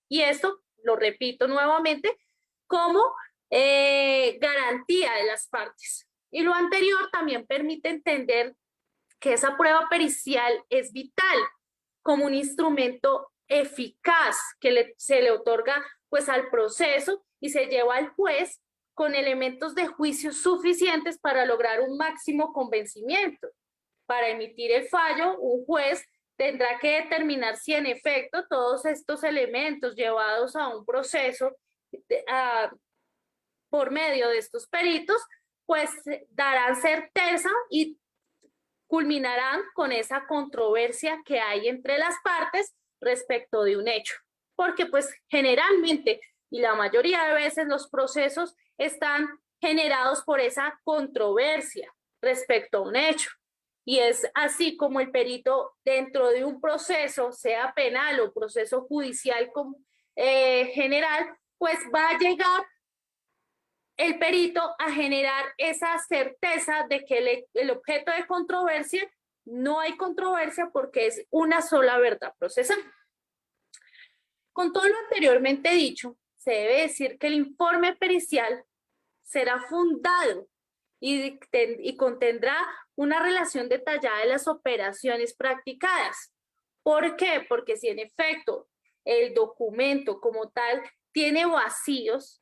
Y esto, lo repito nuevamente, como garantía de las partes. Y lo anterior también permite entender que esa prueba pericial es vital como un instrumento eficaz que se le otorga pues al proceso y se lleva al juez con elementos de juicio suficientes para lograr un máximo convencimiento. Para emitir el fallo, un juez tendrá que determinar si en efecto todos estos elementos llevados a un proceso por medio de estos peritos, pues darán certeza y culminarán con esa controversia que hay entre las partes respecto de un hecho. Porque pues generalmente y la mayoría de veces los procesos están generados por esa controversia respecto a un hecho. Y es así como el perito dentro de un proceso, sea penal o proceso judicial general, pues va a llegar el perito a generar esa certeza de que el objeto de controversia no hay controversia porque es una sola verdad procesal. Con todo lo anteriormente dicho, se debe decir que el informe pericial será fundado y contendrá una relación detallada de las operaciones practicadas. ¿Por qué? Porque si en efecto el documento como tal tiene vacíos,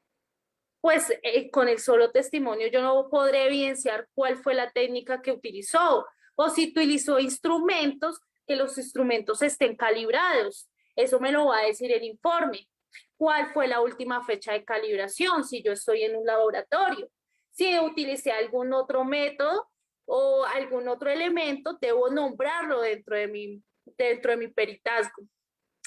pues con el solo testimonio yo no podré evidenciar cuál fue la técnica que utilizó o si utilizó instrumentos, que los instrumentos estén calibrados. Eso me lo va a decir el informe. ¿Cuál fue la última fecha de calibración? Si yo estoy en un laboratorio. Si utilicé algún otro método o algún otro elemento, debo nombrarlo dentro de mi peritazgo.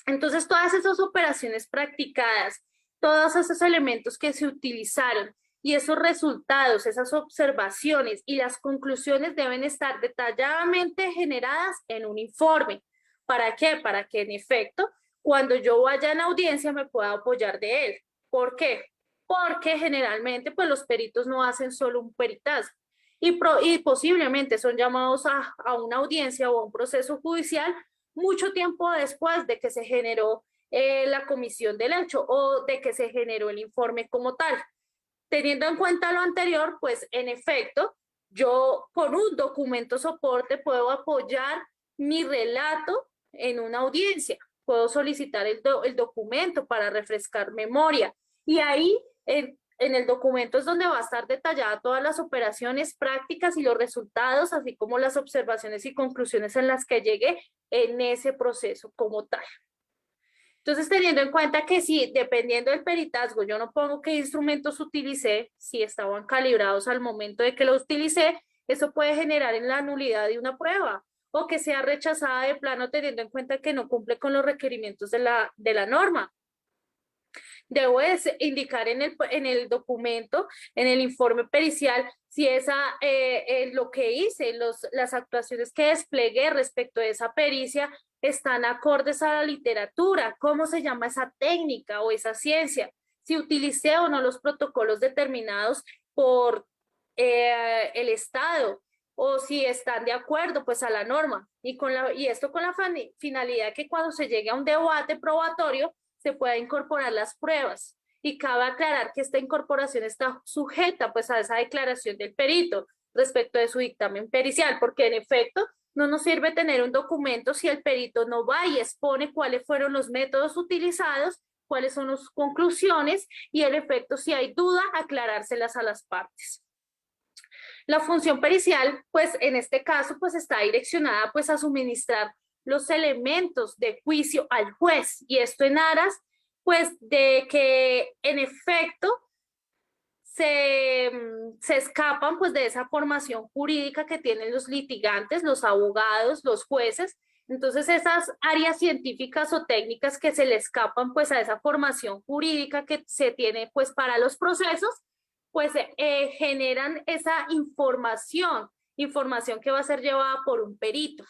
Entonces, todas esas operaciones practicadas, todos esos elementos que se utilizaron y esos resultados, esas observaciones y las conclusiones deben estar detalladamente generadas en un informe. ¿Para qué? Para que en efecto, cuando yo vaya a la audiencia me pueda apoyar de él. ¿Por qué? Porque generalmente pues los peritos no hacen solo un peritaje y posiblemente son llamados a una audiencia o a un proceso judicial mucho tiempo después de que se generó la comisión del hecho o de que se generó el informe como tal. Teniendo en cuenta lo anterior, pues en efecto, yo con un documento soporte puedo apoyar mi relato en una audiencia, puedo solicitar el documento para refrescar memoria y ahí en el documento es donde va a estar detallada todas las operaciones prácticas y los resultados, así como las observaciones y conclusiones en las que llegué en ese proceso como tal. Entonces, teniendo en cuenta que si, dependiendo del peritazgo, yo no pongo qué instrumentos utilicé, si estaban calibrados al momento de que los utilicé, eso puede generar en la nulidad de una prueba o que sea rechazada de plano teniendo en cuenta que no cumple con los requerimientos de la norma. Debo indicar en el documento, en el informe pericial, si lo que hice, las actuaciones que desplegué respecto de esa pericia están acordes a la literatura, cómo se llama esa técnica o esa ciencia, si utilicé o no los protocolos determinados por el Estado o si están de acuerdo pues a la norma y esto con la finalidad que cuando se llegue a un debate probatorio se pueda incorporar las pruebas. Y cabe aclarar que esta incorporación está sujeta pues a esa declaración del perito respecto de su dictamen pericial, porque en efecto no nos sirve tener un documento si el perito no va y expone cuáles fueron los métodos utilizados, cuáles son las conclusiones y en efecto si hay duda aclarárselas a las partes. La función pericial, pues en este caso, pues está direccionada pues a suministrar los elementos de juicio al juez y esto en aras pues de que en efecto se escapan pues de esa formación jurídica que tienen los litigantes, los abogados, los jueces. Entonces esas áreas científicas o técnicas que se le escapan pues a esa formación jurídica que se tiene pues para los procesos, pues generan esa información que va a ser llevada por un perito.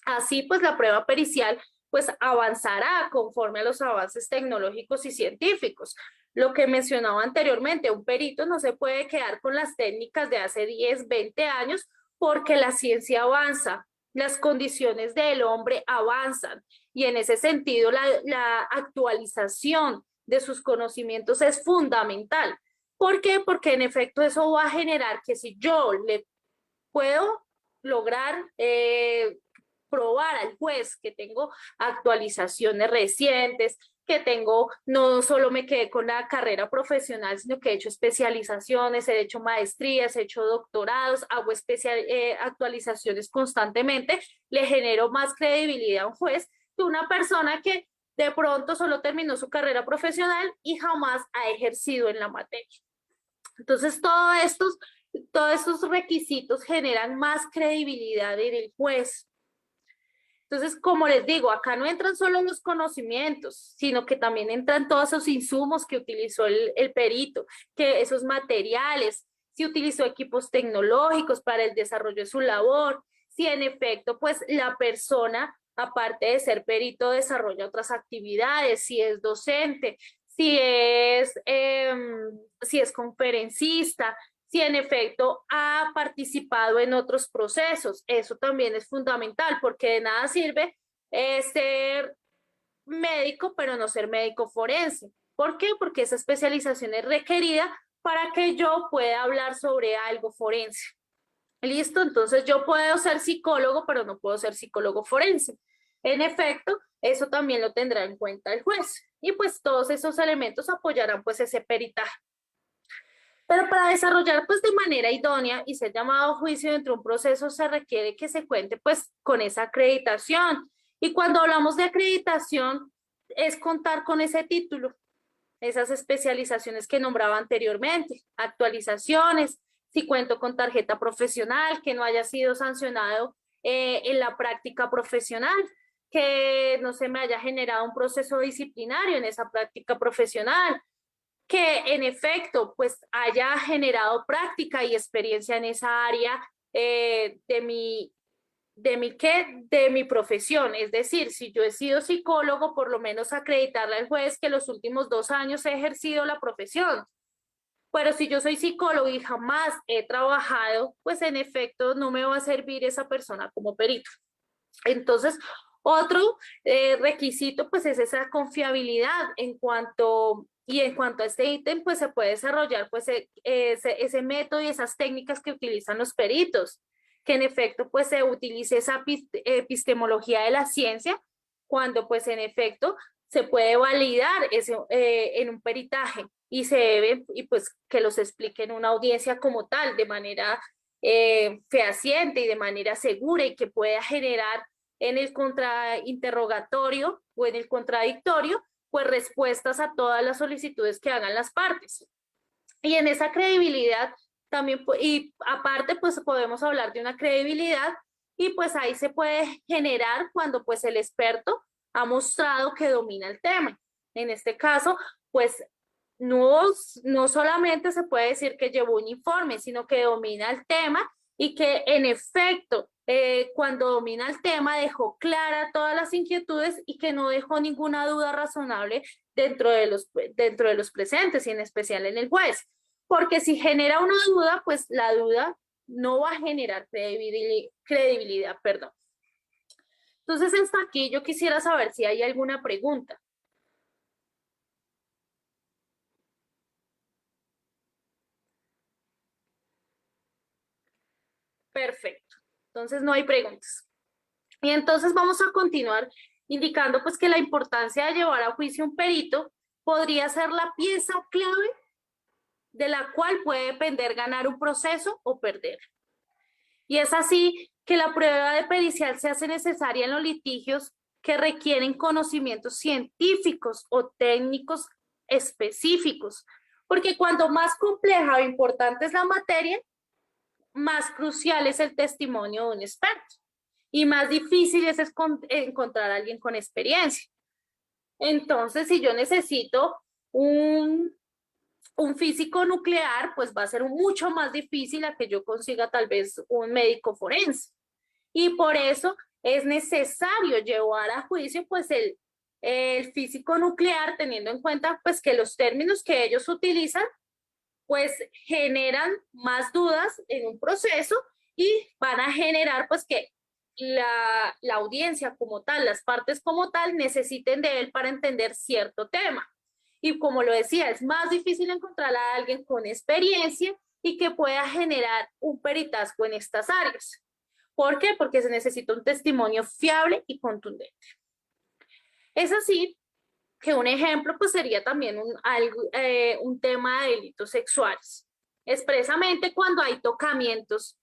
Así pues la prueba pericial pues avanzará conforme a los avances tecnológicos y científicos. Lo que mencionaba anteriormente, un perito no se puede quedar con las técnicas de hace 10, 20 años porque la ciencia avanza, las condiciones del hombre avanzan y en ese sentido la actualización de sus conocimientos es fundamental. ¿Por qué? Porque en efecto eso va a generar que si yo le puedo lograr probar al juez que tengo actualizaciones recientes, que tengo, no solo me quedé con la carrera profesional, sino que he hecho especializaciones, he hecho maestrías, he hecho doctorados, hago actualizaciones constantemente, le genero más credibilidad a un juez que una persona que de pronto solo terminó su carrera profesional y jamás ha ejercido en la materia. Entonces, todos estos requisitos generan más credibilidad en el juez. Entonces, como les digo, acá no entran solo los conocimientos, sino que también entran todos esos insumos que utilizó el perito, que esos materiales, si utilizó equipos tecnológicos para el desarrollo de su labor, si en efecto, pues la persona, aparte de ser perito, desarrolla otras actividades, si es docente, si es conferencista, si en efecto ha participado en otros procesos. Eso también es fundamental porque de nada sirve ser médico, pero no ser médico forense. ¿Por qué? Porque esa especialización es requerida para que yo pueda hablar sobre algo forense. ¿Listo? Entonces yo puedo ser psicólogo, pero no puedo ser psicólogo forense. En efecto, eso también lo tendrá en cuenta el juez. Y pues todos esos elementos apoyarán pues ese peritaje. Pero para desarrollar pues de manera idónea y ser llamado a juicio dentro de un proceso se requiere que se cuente pues con esa acreditación. Y cuando hablamos de acreditación es contar con ese título, esas especializaciones que nombraba anteriormente, actualizaciones, si cuento con tarjeta profesional, que no haya sido sancionado en la práctica profesional, que no se me haya generado un proceso disciplinario en esa práctica profesional, que en efecto pues haya generado práctica y experiencia en esa área de mi profesión. Es decir, si yo he sido psicólogo, por lo menos acreditarle al juez que los últimos 2 años he ejercido la profesión. Pero si yo soy psicólogo y jamás he trabajado, pues en efecto no me va a servir esa persona como perito. Entonces, otro requisito pues es esa confiabilidad en cuanto a este ítem pues se puede desarrollar pues ese método y esas técnicas que utilizan los peritos, que en efecto pues se utilice esa epistemología de la ciencia cuando pues en efecto se puede validar en un peritaje y se debe y pues que los explique en una audiencia como tal de manera fehaciente y de manera segura y que pueda generar en el contrainterrogatorio o en el contradictorio, pues respuestas a todas las solicitudes que hagan las partes. Y en esa credibilidad también, y aparte, pues podemos hablar de una credibilidad y pues ahí se puede generar cuando pues el experto ha mostrado que domina el tema. En este caso, pues no solamente se puede decir que llevó un informe, sino que domina el tema y que en efecto, cuando domina el tema, dejó clara todas las inquietudes y que no dejó ninguna duda razonable dentro de los presentes y en especial en el juez. Porque si genera una duda, pues la duda no va a generar credibilidad, perdón. Entonces, hasta aquí yo quisiera saber si hay alguna pregunta. Perfecto. Entonces no hay preguntas. Y entonces vamos a continuar indicando pues que la importancia de llevar a juicio un perito podría ser la pieza clave de la cual puede depender ganar un proceso o perder. Y es así que la prueba de pericial se hace necesaria en los litigios que requieren conocimientos científicos o técnicos específicos, porque cuanto más compleja o importante es la materia, más crucial es el testimonio de un experto y más difícil es encontrar a alguien con experiencia. Entonces, si yo necesito un físico nuclear, pues va a ser mucho más difícil a que yo consiga tal vez un médico forense. Y por eso es necesario llevar a juicio pues el físico nuclear, teniendo en cuenta pues que los términos que ellos utilizan pues generan más dudas en un proceso y van a generar pues que la audiencia como tal, las partes como tal, necesiten de él para entender cierto tema. Y como lo decía, es más difícil encontrar a alguien con experiencia y que pueda generar un peritazgo en estas áreas. ¿Por qué? Porque se necesita un testimonio fiable y contundente. Es así que un ejemplo pues sería también un tema de delitos sexuales. Expresamente cuando hay tocamientos,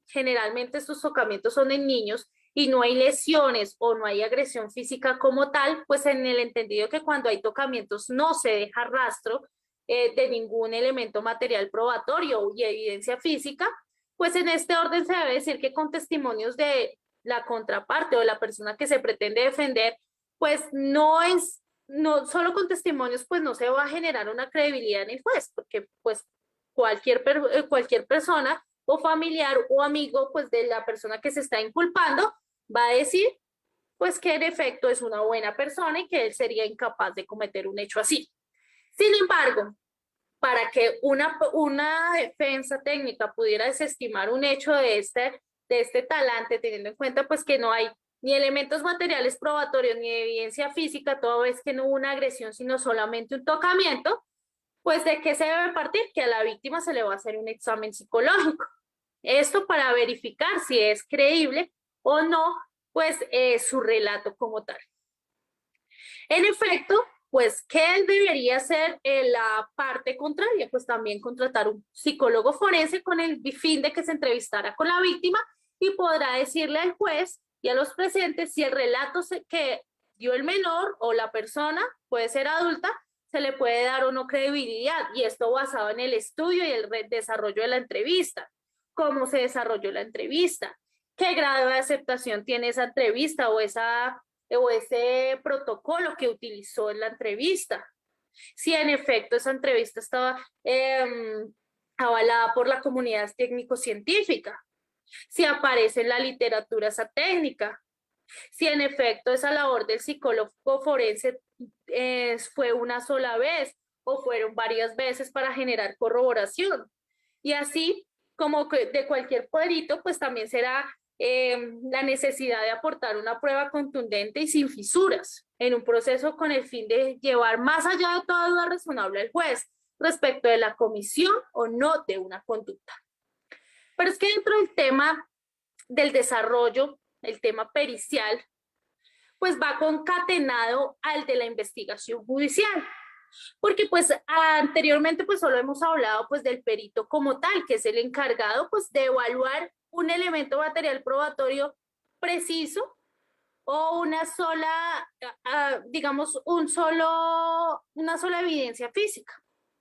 generalmente estos tocamientos son en niños y no hay lesiones o no hay agresión física como tal, pues en el entendido que cuando hay tocamientos no se deja rastro de ningún elemento material probatorio y evidencia física, pues en este orden se debe decir que con testimonios de la contraparte o de la persona que se pretende defender, pues no solo con testimonios, pues no se va a generar una credibilidad en el juez, porque pues cualquier persona o familiar o amigo pues de la persona que se está inculpando va a decir pues que en efecto es una buena persona y que él sería incapaz de cometer un hecho así. Sin embargo, para que una defensa técnica pudiera desestimar un hecho de este talante, teniendo en cuenta pues que no hay ni elementos materiales probatorios ni evidencia física, toda vez que no hubo una agresión, sino solamente un tocamiento, pues de qué se debe partir, que a la víctima se le va a hacer un examen psicológico. Esto para verificar si es creíble o no, pues su relato como tal. En efecto, pues, ¿qué debería hacer la parte contraria? Pues también contratar un psicólogo forense con el fin de que se entrevistara con la víctima y podrá decirle al juez y a los presentes si el relato que dio el menor o la persona, puede ser adulta, se le puede dar o no credibilidad, y esto basado en el estudio y el desarrollo de la entrevista, cómo se desarrolló la entrevista, qué grado de aceptación tiene esa entrevista o ese protocolo que utilizó en la entrevista. Si en efecto esa entrevista estaba avalada por la comunidad técnico-científica, si aparece en la literatura esa técnica, si en efecto esa labor del psicólogo forense fue una sola vez o fueron varias veces para generar corroboración. Y así como de cualquier perito, pues también será la necesidad de aportar una prueba contundente y sin fisuras en un proceso con el fin de llevar más allá de toda duda razonable al juez respecto de la comisión o no de una conducta. Pero es que dentro del tema del desarrollo, el tema pericial, pues va concatenado al de la investigación judicial. Porque pues anteriormente pues solo hemos hablado pues del perito como tal, que es el encargado pues de evaluar un elemento material probatorio preciso o una sola, digamos, una sola evidencia física.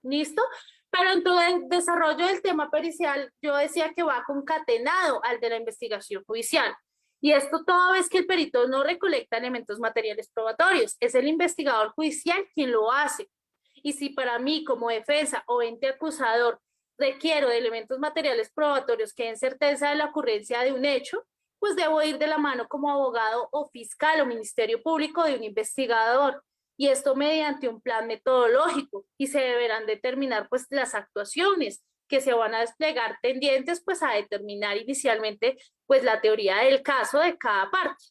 ¿Listo? Pero en todo el desarrollo del tema pericial, yo decía que va concatenado al de la investigación judicial. Y esto toda vez que el perito no recolecta elementos materiales probatorios, es el investigador judicial quien lo hace. Y si para mí como defensa o ente acusador requiero de elementos materiales probatorios que den certeza de la ocurrencia de un hecho, pues debo ir de la mano como abogado o fiscal o ministerio público de un investigador, y esto mediante un plan metodológico, y se deberán determinar pues las actuaciones que se van a desplegar tendientes pues a determinar inicialmente pues la teoría del caso de cada parte,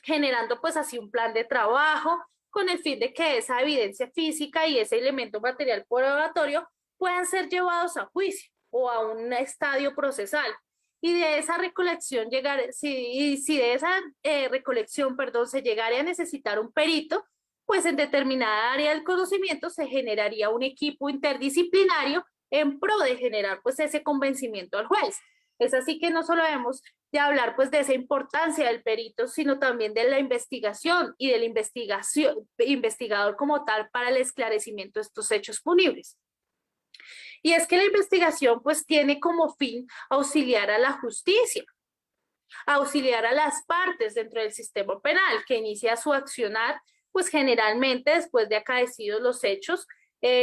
generando pues así un plan de trabajo con el fin de que esa evidencia física y ese elemento material probatorio puedan ser llevados a juicio o a un estadio procesal. Y de esa recolección si de esa recolección, perdón, se llegara a necesitar un perito, pues en determinada área del conocimiento se generaría un equipo interdisciplinario en pro de generar pues ese convencimiento al juez. Es así que no solo debemos de hablar pues de esa importancia del perito, sino también de la investigación y del investigador como tal para el esclarecimiento de estos hechos punibles. Y es que la investigación pues tiene como fin auxiliar a la justicia, auxiliar a las partes dentro del sistema penal que inicia su accionar pues generalmente después de acaecidos los hechos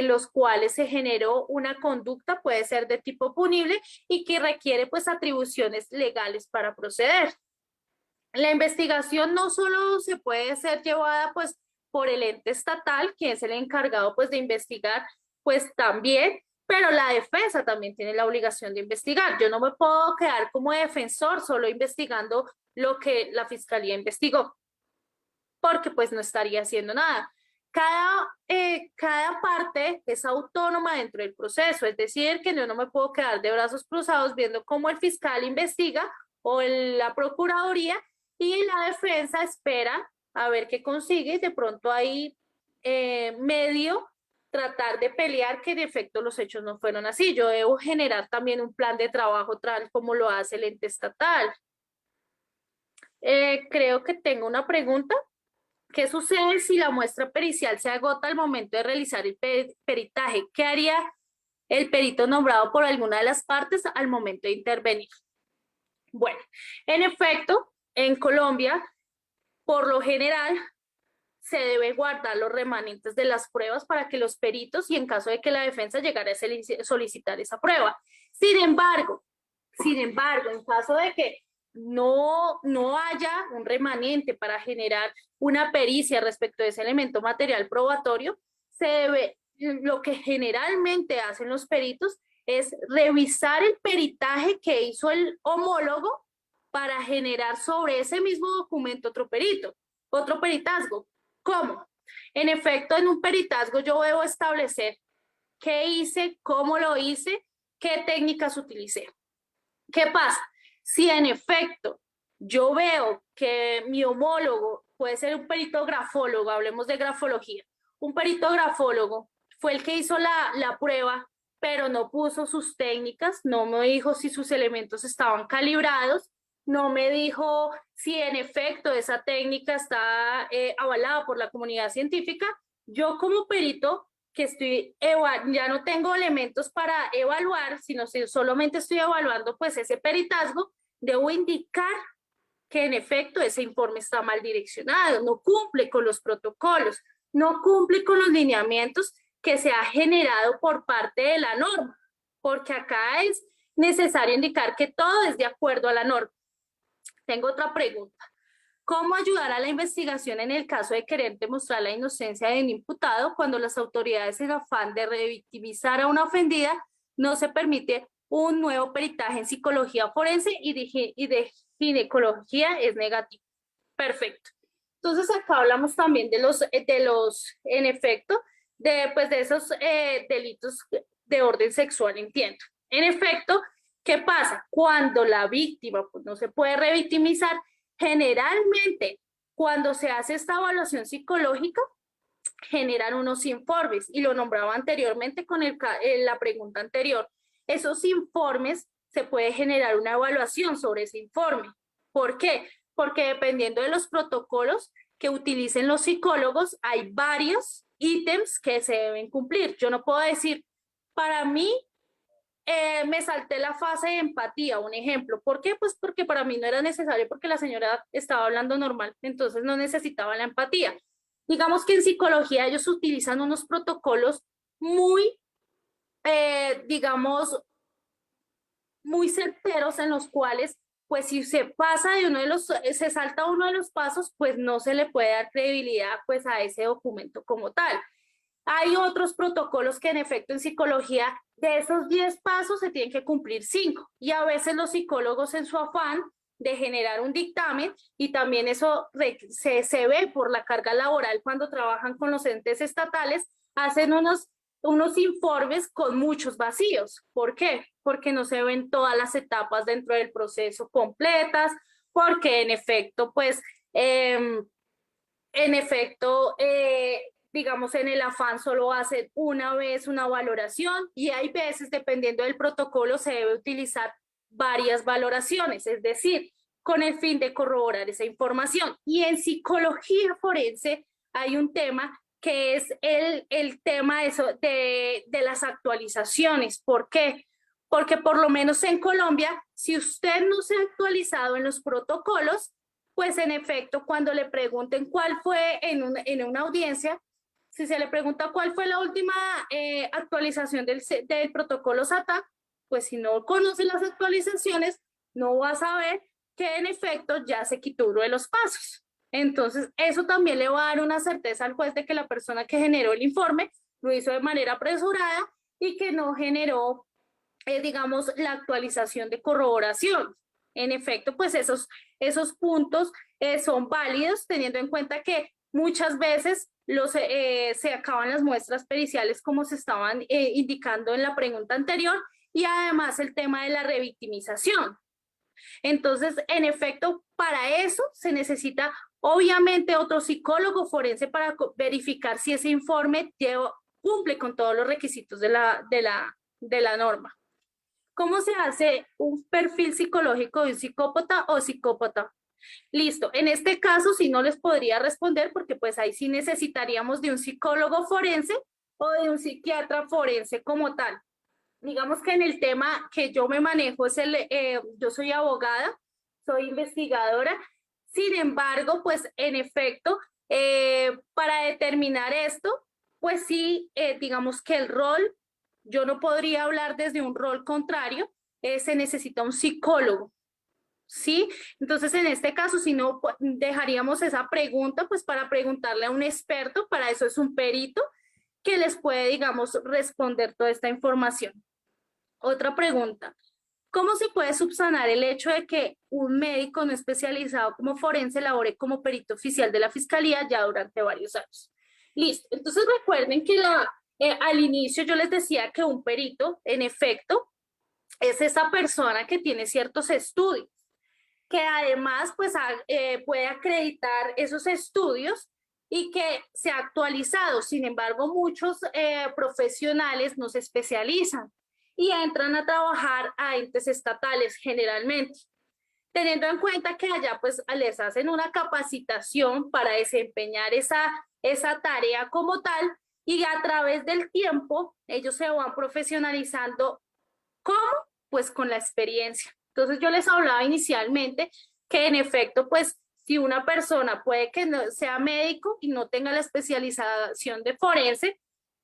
los cuales se generó una conducta, puede ser de tipo punible y que requiere pues atribuciones legales para proceder. La investigación no solo se puede ser llevada pues por el ente estatal, que es el encargado pues de investigar, pues también pero la defensa también tiene la obligación de investigar. Yo no me puedo quedar como defensor solo investigando lo que la fiscalía investigó, porque pues no estaría haciendo nada. Cada parte es autónoma dentro del proceso, es decir, que yo no me puedo quedar de brazos cruzados viendo cómo el fiscal investiga o la procuraduría y la defensa espera a ver qué consigue y de pronto ahí medio tratar de pelear que en efecto los hechos no fueron así. Yo debo generar también un plan de trabajo tal como lo hace el ente estatal. Creo que tengo una pregunta. ¿Qué sucede si la muestra pericial se agota al momento de realizar el peritaje? ¿Qué haría el perito nombrado por alguna de las partes al momento de intervenir? Bueno, en efecto, en Colombia, por lo general, se debe guardar los remanentes de las pruebas para que los peritos, y en caso de que la defensa llegara a solicitar esa prueba. Sin embargo, en caso de que no haya un remanente para generar una pericia respecto de ese elemento material probatorio, lo que generalmente hacen los peritos es revisar el peritaje que hizo el homólogo para generar sobre ese mismo documento otro peritazgo. ¿Cómo? En efecto, en un peritazgo yo debo establecer qué hice, cómo lo hice, qué técnicas utilicé. ¿Qué pasa? Si en efecto yo veo que mi homólogo puede ser un perito grafólogo, hablemos de grafología, un perito grafólogo fue el que hizo la prueba, pero no puso sus técnicas, no me dijo si sus elementos estaban calibrados, no me dijo si en efecto esa técnica está avalada por la comunidad científica. Yo como perito que ya no tengo elementos para evaluar, sino solamente estoy evaluando pues ese peritazgo, debo indicar que en efecto ese informe está mal direccionado, no cumple con los protocolos, no cumple con los lineamientos que se ha generado por parte de la norma, porque acá es necesario indicar que todo es de acuerdo a la norma. Tengo otra pregunta. ¿Cómo ayudar a la investigación en el caso de querer demostrar la inocencia de un imputado cuando las autoridades en afán de revictimizar a una ofendida no se permite un nuevo peritaje en psicología forense y de ginecología es negativo? Perfecto. Entonces acá hablamos también en efecto, pues de esos delitos de orden sexual, entiendo. En efecto, ¿qué pasa? Cuando la víctima pues, no se puede revictimizar, generalmente cuando se hace esta evaluación psicológica, generan unos informes, y lo nombraba anteriormente con la pregunta anterior. Esos informes se puede generar una evaluación sobre ese informe. ¿Por qué? Porque dependiendo de los protocolos que utilicen los psicólogos, hay varios ítems que se deben cumplir. Yo no puedo decir, para mí, me salté la fase de empatía, un ejemplo. ¿Por qué? Pues porque para mí no era necesario, porque la señora estaba hablando normal, entonces no necesitaba la empatía. Digamos que en psicología ellos utilizan unos protocolos muy, digamos, muy certeros en los cuales, pues si se pasa se salta uno de los pasos, pues no se le puede dar credibilidad pues a ese documento como tal. Hay otros protocolos que en efecto en psicología de esos 10 pasos se tienen que cumplir 5, y a veces los psicólogos en su afán de generar un dictamen, y también eso se ve por la carga laboral cuando trabajan con los entes estatales, hacen unos informes con muchos vacíos. ¿Por qué? Porque no se ven todas las etapas dentro del proceso completas, porque en efecto, pues, digamos, en el afán solo hacen una vez una valoración, y hay veces, dependiendo del protocolo, se debe utilizar varias valoraciones, es decir, con el fin de corroborar esa información. Y en psicología forense hay un tema que es el tema de las actualizaciones. ¿Por qué? Porque por lo menos en Colombia, si usted no se ha actualizado en los protocolos, pues en efecto, cuando le pregunten cuál fue en una audiencia, si se le pregunta cuál fue la última actualización del protocolo SATA, pues si no conoce las actualizaciones, no va a saber que en efecto ya se quitó uno de los pasos. Entonces, eso también le va a dar una certeza al juez de que la persona que generó el informe lo hizo de manera apresurada y que no generó, digamos, la actualización de corroboración. En efecto, pues esos puntos son válidos teniendo en cuenta que muchas veces se acaban las muestras periciales como se estaban indicando en la pregunta anterior y además el tema de la revictimización. Entonces, en efecto, para eso se necesita obviamente otro psicólogo forense para verificar si ese informe cumple con todos los requisitos de la norma. ¿Cómo se hace un perfil psicológico de un psicópata o psicópata? Listo, en este caso sí no les podría responder porque pues ahí sí necesitaríamos de un psicólogo forense o de un psiquiatra forense como tal. Digamos que en el tema que yo me manejo yo soy abogada, soy investigadora, sin embargo, pues en efecto, para determinar esto, pues sí, digamos que el rol, yo no podría hablar desde un rol contrario, se necesita un psicólogo, ¿sí? Entonces, en este caso, si no, pues, dejaríamos esa pregunta, pues para preguntarle a un experto, para eso es un perito que les puede, digamos, responder toda esta información. Otra pregunta. ¿Cómo se puede subsanar el hecho de que un médico no especializado como forense labore como perito oficial de la fiscalía ya durante varios años? Listo. Entonces recuerden que al inicio yo les decía que un perito, en efecto, es esa persona que tiene ciertos estudios, que además pues puede acreditar esos estudios y que se ha actualizado. Sin embargo, muchos profesionales no se especializan y entran a trabajar a entes estatales generalmente, teniendo en cuenta que allá pues les hacen una capacitación para desempeñar esa tarea como tal y a través del tiempo ellos se van profesionalizando. ¿Cómo? Pues con la experiencia. Entonces yo les hablaba inicialmente que en efecto pues si una persona puede que no sea médico y no tenga la especialización de forense,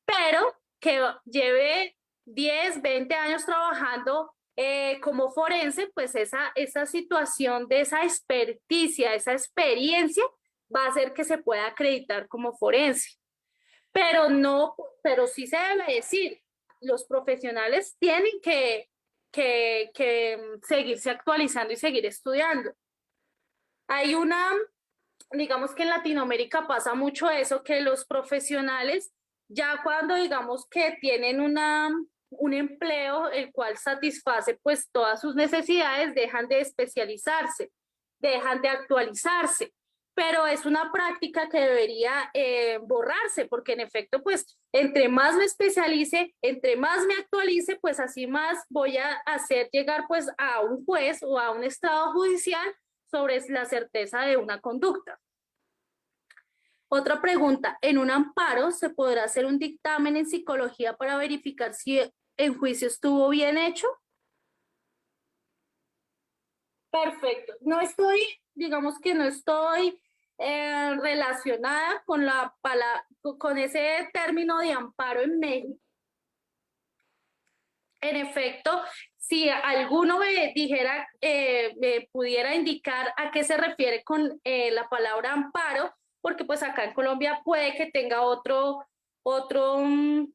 pero que lleve 10, 20 años trabajando como forense, pues esa situación de esa experticia, esa experiencia, va a hacer que se pueda acreditar como forense. Pero no, pero sí se debe decir, los profesionales tienen que seguirse actualizando y seguir estudiando. Hay digamos que en Latinoamérica pasa mucho eso, que los profesionales ya cuando digamos que tienen un empleo el cual satisface pues todas sus necesidades, dejan de especializarse, dejan de actualizarse, pero es una práctica que debería borrarse, porque en efecto pues entre más me especialice, entre más me actualice, pues así más voy a hacer llegar pues a un juez o a un estado judicial sobre la certeza de una conducta. Otra pregunta, ¿en un amparo se podrá hacer un dictamen en psicología para verificar si el juicio estuvo bien hecho? Perfecto. No estoy, digamos que no estoy relacionada con ese término de amparo en México. En efecto, si alguno me dijera, me pudiera indicar a qué se refiere con la palabra amparo, porque pues acá en Colombia puede que tenga otro, mm,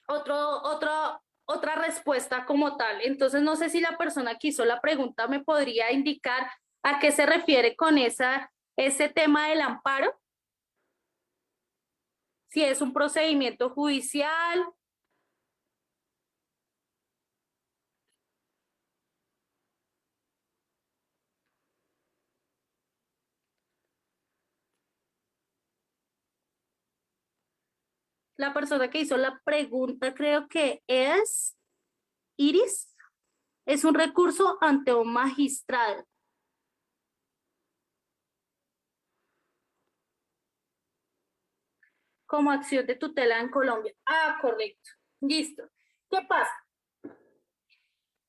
otra respuesta como tal. Entonces no sé si la persona que hizo la pregunta me podría indicar a qué se refiere con ese tema del amparo, si es un procedimiento judicial. La persona que hizo la pregunta creo que es Iris. Es un recurso ante un magistrado. Como acción de tutela en Colombia. Ah, correcto. Listo. ¿Qué pasa?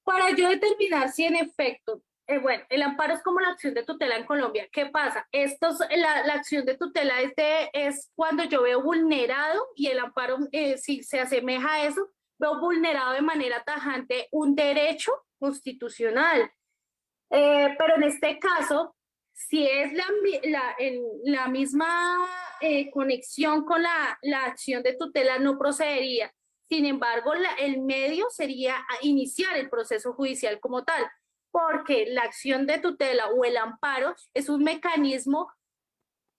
Para yo determinar si en efecto, bueno, el amparo es como la acción de tutela en Colombia. ¿Qué pasa? La acción de tutela es cuando yo veo vulnerado y el amparo, si se asemeja a eso, veo vulnerado de manera tajante un derecho constitucional. Pero en este caso, si es la misma conexión con la acción de tutela, no procedería. Sin embargo, el medio sería iniciar el proceso judicial como tal, porque la acción de tutela o el amparo es un mecanismo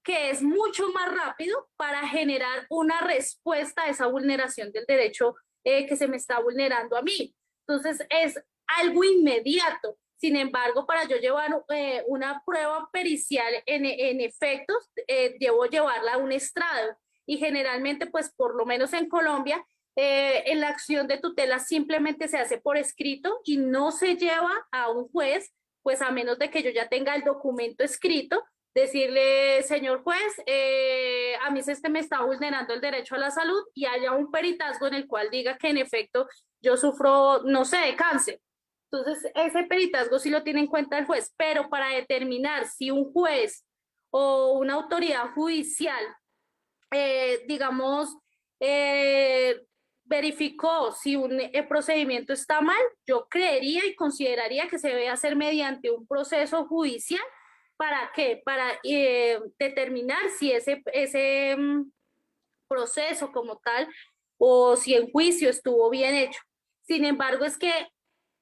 que es mucho más rápido para generar una respuesta a esa vulneración del derecho que se me está vulnerando a mí. Entonces, es algo inmediato. Sin embargo, para yo llevar una prueba pericial en efectos, debo llevarla a un estrado. Y generalmente, pues por lo menos en Colombia, en la acción de tutela simplemente se hace por escrito y no se lleva a un juez, pues a menos de que yo ya tenga el documento escrito, decirle, señor juez, a mí se me está vulnerando el derecho a la salud y haya un peritazgo en el cual diga que en efecto yo sufro, no sé, de cáncer. Entonces, ese peritazgo sí lo tiene en cuenta el juez, pero para determinar si un juez o una autoridad judicial, digamos, eh, verificó si un procedimiento está mal, yo creería y consideraría que se debe hacer mediante un proceso judicial. ¿Para qué? Para determinar si ese proceso como tal o si el juicio estuvo bien hecho. Sin embargo, es que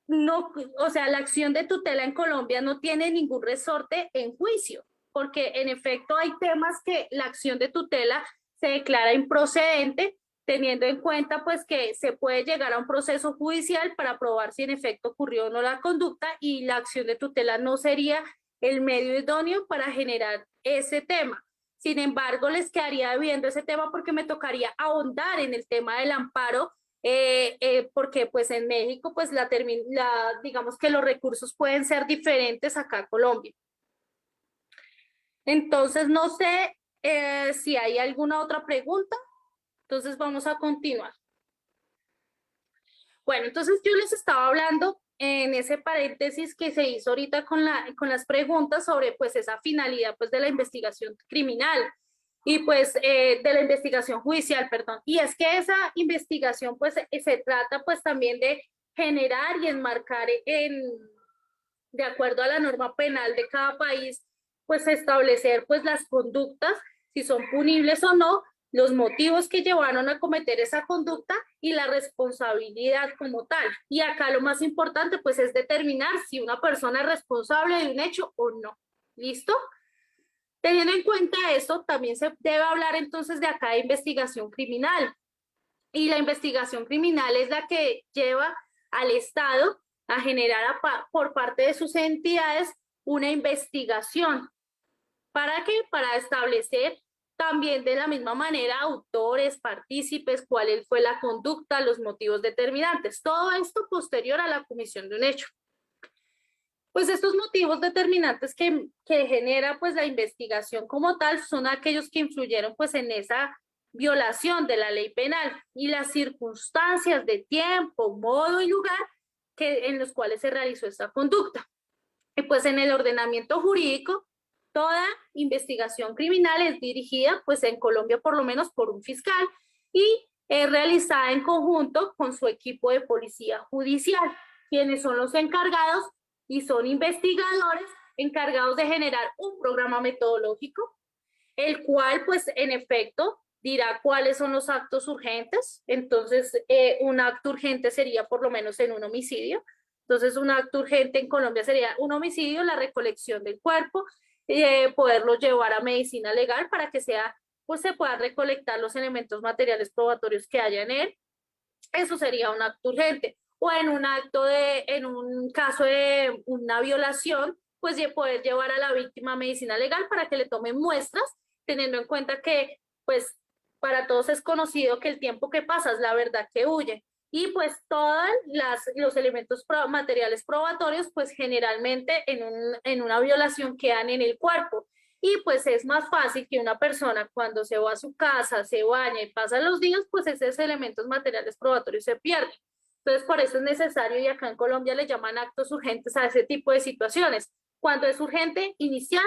no, o sea, la acción de tutela en Colombia no tiene ningún resorte en juicio, porque en efecto hay temas que la acción de tutela se declara improcedente, teniendo en cuenta pues que se puede llegar a un proceso judicial para probar si en efecto ocurrió o no la conducta y la acción de tutela no sería el medio idóneo para generar ese tema. Sin embargo, les quedaría viendo ese tema porque me tocaría ahondar en el tema del amparo, porque pues en México pues digamos que los recursos pueden ser diferentes acá en Colombia. Entonces no sé si hay alguna otra pregunta, entonces vamos a continuar. Bueno, entonces yo les estaba hablando en ese paréntesis que se hizo ahorita con las preguntas sobre pues esa finalidad pues de la investigación criminal y pues de la investigación judicial, perdón. Y es que esa investigación pues se trata pues también de generar y enmarcar de acuerdo a la norma penal de cada país, pues establecer pues las conductas, si son punibles o no, los motivos que llevaron a cometer esa conducta y la responsabilidad como tal. Y acá lo más importante pues es determinar si una persona es responsable de un hecho o no. ¿Listo? Teniendo en cuenta esto, también se debe hablar entonces de acá de investigación criminal. Y la investigación criminal es la que lleva al Estado a generar por parte de sus entidades una investigación. ¿Para qué? Para establecer también de la misma manera autores, partícipes, cuál fue la conducta, los motivos determinantes. Todo esto posterior a la comisión de un hecho. Pues estos motivos determinantes que genera pues la investigación como tal son aquellos que influyeron pues en esa violación de la ley penal y las circunstancias de tiempo, modo y lugar en los cuales se realizó esta conducta. Y pues en el ordenamiento jurídico, toda investigación criminal es dirigida pues en Colombia por lo menos por un fiscal y es realizada en conjunto con su equipo de policía judicial, quienes son los encargados y son investigadores encargados de generar un programa metodológico, el cual pues en efecto dirá cuáles son los actos urgentes. Entonces, un acto urgente sería por lo menos en un homicidio. Entonces, un acto urgente en Colombia sería un homicidio, la recolección del cuerpo, poderlo llevar a medicina legal para que pues se puedan recolectar los elementos materiales probatorios que haya en él. Eso sería un acto urgente. O en un caso de una violación, pues de poder llevar a la víctima a medicina legal para que le tomen muestras, teniendo en cuenta que, pues, para todos es conocido que el tiempo que pasa es la verdad que huye. Y pues todos los elementos materiales probatorios, pues generalmente en una violación quedan en el cuerpo. Y pues es más fácil que una persona cuando se va a su casa, se baña y pasa los días, pues esos elementos materiales probatorios se pierden. Entonces, por eso es necesario, y acá en Colombia le llaman actos urgentes a ese tipo de situaciones. Cuando es urgente iniciar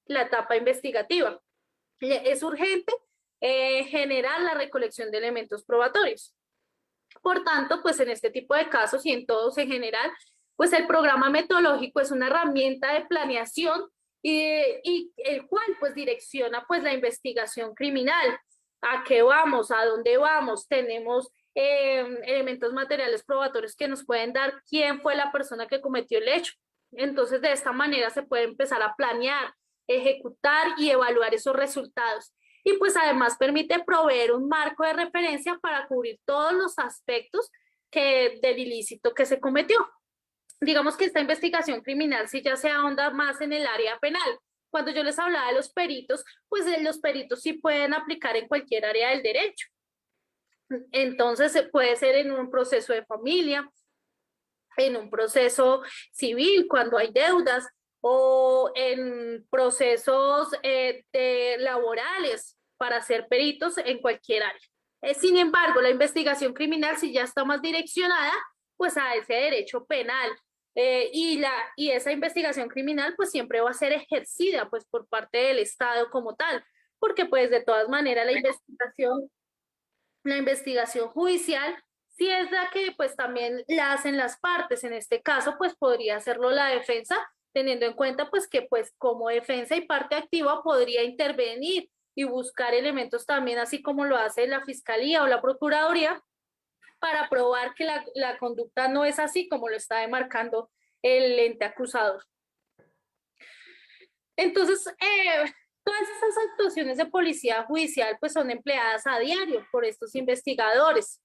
la etapa investigativa. Es urgente generar la recolección de elementos probatorios. Por tanto, pues en este tipo de casos y en todos en general, pues el programa metodológico es una herramienta de planeación y el cual pues direcciona pues la investigación criminal. ¿A qué vamos? ¿A dónde vamos? Tenemos elementos materiales probatorios que nos pueden dar quién fue la persona que cometió el hecho. Entonces, de esta manera se puede empezar a planear, ejecutar y evaluar esos resultados. Y pues además permite proveer un marco de referencia para cubrir todos los aspectos del ilícito que se cometió. Digamos que esta investigación criminal sí ya se ahonda más en el área penal. Cuando yo les hablaba de los peritos, pues los peritos sí pueden aplicar en cualquier área del derecho. Entonces puede ser en un proceso de familia, en un proceso civil cuando hay deudas o en procesos laborales para ser peritos en cualquier área. Sin embargo, la investigación criminal sí ya está más direccionada pues a ese derecho penal. Y esa investigación criminal pues siempre va a ser ejercida pues por parte del Estado como tal, porque pues de todas maneras la investigación judicial sí es la que pues también la hacen las partes. En este caso pues podría hacerlo la defensa, teniendo en cuenta pues que pues como defensa y parte activa podría intervenir y buscar elementos también, así como lo hace la Fiscalía o la Procuraduría, para probar que la conducta no es así como lo está demarcando el ente acusador. Entonces, todas esas actuaciones de policía judicial pues son empleadas a diario por estos investigadores.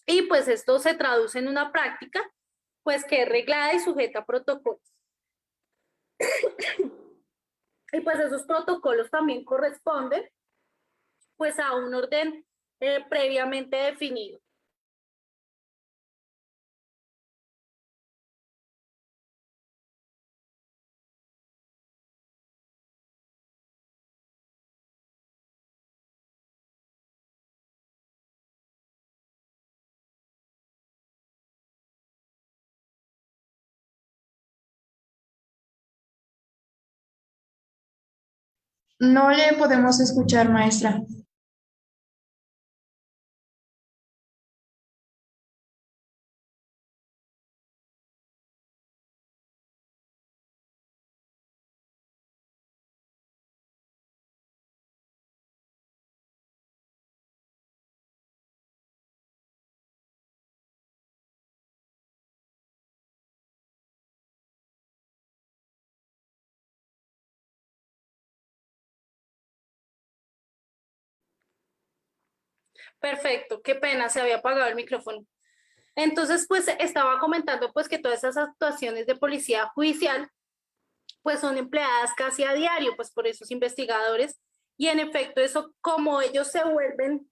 Y pues esto se traduce en una práctica pues que es reglada y sujeta a protocolos. Y pues esos protocolos también corresponden pues a un orden previamente definido. No le podemos escuchar, maestra. Perfecto, qué pena, se había apagado el micrófono. Entonces, pues estaba comentando pues que todas esas actuaciones de policía judicial pues son empleadas casi a diario pues por esos investigadores y en efecto eso como ellos se vuelven,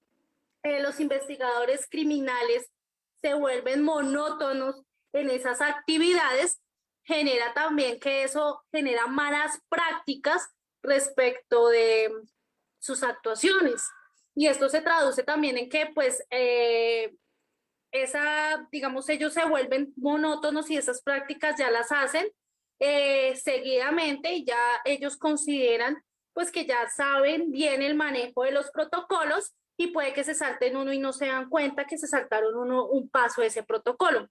los investigadores criminales se vuelven monótonos en esas actividades, genera también que eso genera malas prácticas respecto de sus actuaciones. Y esto se traduce también en que pues digamos, ellos se vuelven monótonos y esas prácticas ya las hacen seguidamente y ya ellos consideran pues que ya saben bien el manejo de los protocolos y puede que se salten uno y no se dan cuenta que se saltaron un paso de ese protocolo.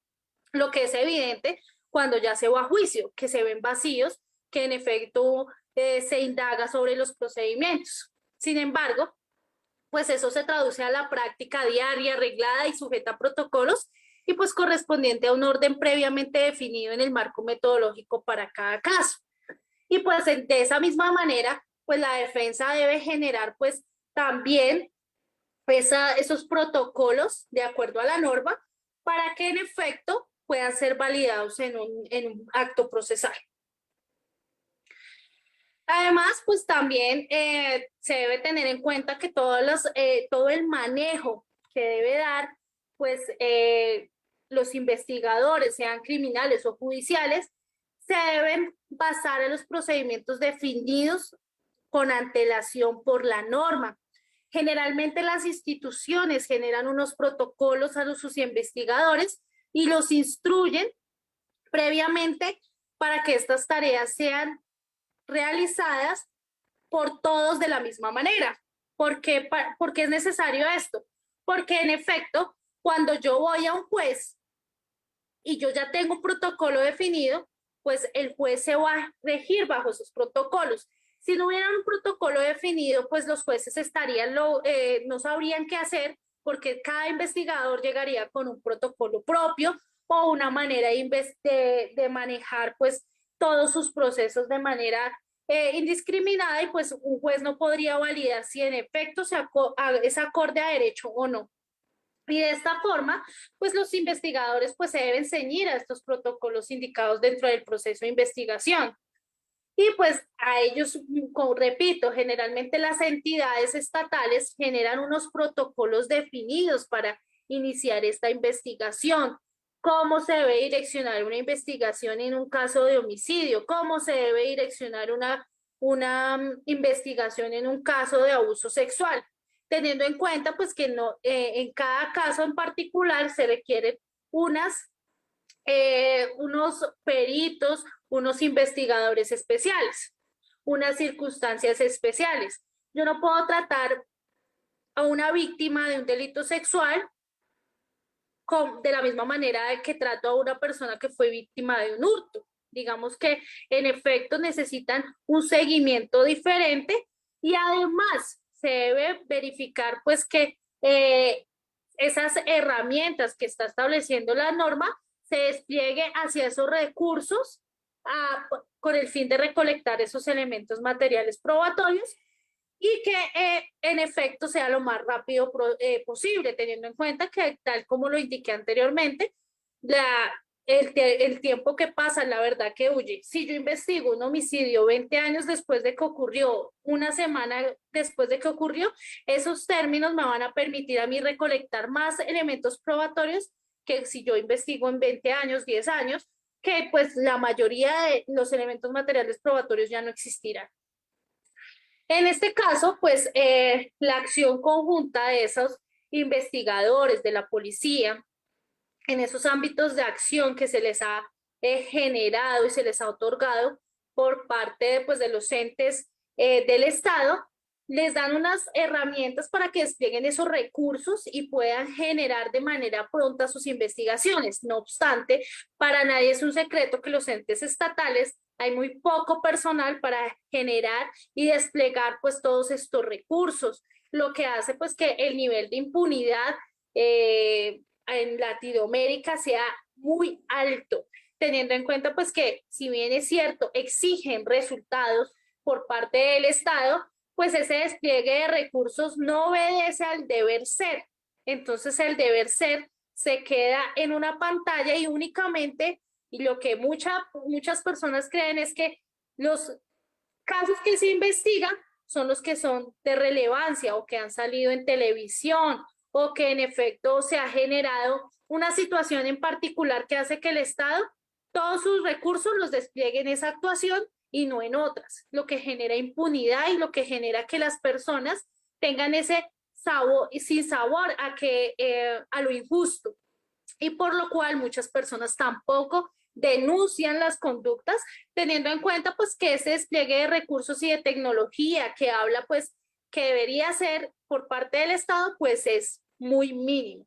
Lo que es evidente cuando ya se va a juicio, que se ven vacíos, que en efecto se indaga sobre los procedimientos. Sin embargo, pues eso se traduce a la práctica diaria, reglada y sujeta a protocolos y pues correspondiente a un orden previamente definido en el marco metodológico para cada caso. Y pues de esa misma manera, pues la defensa debe generar pues también esos protocolos de acuerdo a la norma para que en efecto puedan ser validados en un acto procesal. Además, pues también se debe tener en cuenta que todo el manejo que debe dar, pues los investigadores, sean criminales o judiciales, se deben basar en los procedimientos definidos con antelación por la norma. Generalmente las instituciones generan unos protocolos a sus investigadores y los instruyen previamente para que estas tareas sean realizadas por todos de la misma manera. ¿Por qué es necesario esto? Porque en efecto, cuando yo voy a un juez y yo ya tengo un protocolo definido, pues el juez se va a regir bajo esos protocolos. Si no hubiera un protocolo definido, pues los jueces no sabrían qué hacer porque cada investigador llegaría con un protocolo propio o una manera de manejar pues todos sus procesos de manera indiscriminada, y pues un juez no podría validar si en efecto es acorde a derecho o no. Y de esta forma, pues los investigadores pues se deben ceñir a estos protocolos indicados dentro del proceso de investigación. Y pues a ellos, como repito, generalmente las entidades estatales generan unos protocolos definidos para iniciar esta investigación. Cómo se debe direccionar una investigación en un caso de homicidio, cómo se debe direccionar una investigación en un caso de abuso sexual, teniendo en cuenta pues que no, en cada caso en particular se requieren unos peritos, unos investigadores especiales, unas circunstancias especiales. Yo no puedo tratar a una víctima de un delito sexual de la misma manera que trato a una persona que fue víctima de un hurto. Digamos que en efecto necesitan un seguimiento diferente, y además se debe verificar pues que esas herramientas que está estableciendo la norma se despliegue hacia esos recursos con el fin de recolectar esos elementos materiales probatorios, y que en efecto sea lo más rápido posible, teniendo en cuenta que, tal como lo indiqué anteriormente, el tiempo que pasa, la verdad que huye. Si yo investigo un homicidio 20 años después de que ocurrió, una semana después de que ocurrió, esos términos me van a permitir a mí recolectar más elementos probatorios que si yo investigo en 20 años, 10 años, que pues la mayoría de los elementos materiales probatorios ya no existirán. En este caso, pues la acción conjunta de esos investigadores, de la policía, en esos ámbitos de acción que se les ha generado y se les ha otorgado por parte de, pues, de los entes del Estado, les dan unas herramientas para que desplieguen esos recursos y puedan generar de manera pronta sus investigaciones. No obstante, para nadie es un secreto que los entes estatales hay muy poco personal para generar y desplegar pues todos estos recursos, lo que hace pues que el nivel de impunidad en Latinoamérica sea muy alto, teniendo en cuenta pues que, si bien es cierto, exigen resultados por parte del Estado, pues ese despliegue de recursos no obedece al deber ser. Entonces el deber ser se queda en una pantalla y únicamente, y lo que muchas personas creen es que los casos que se investigan son los que son de relevancia o que han salido en televisión, o que en efecto se ha generado una situación en particular que hace que el Estado todos sus recursos los despliegue en esa actuación y no en otras, lo que genera impunidad y lo que genera que las personas tengan ese sabor, sin sabor a lo injusto, y por lo cual muchas personas tampoco denuncian las conductas, teniendo en cuenta pues que ese despliegue de recursos y de tecnología que habla pues que debería ser por parte del Estado pues es muy mínimo.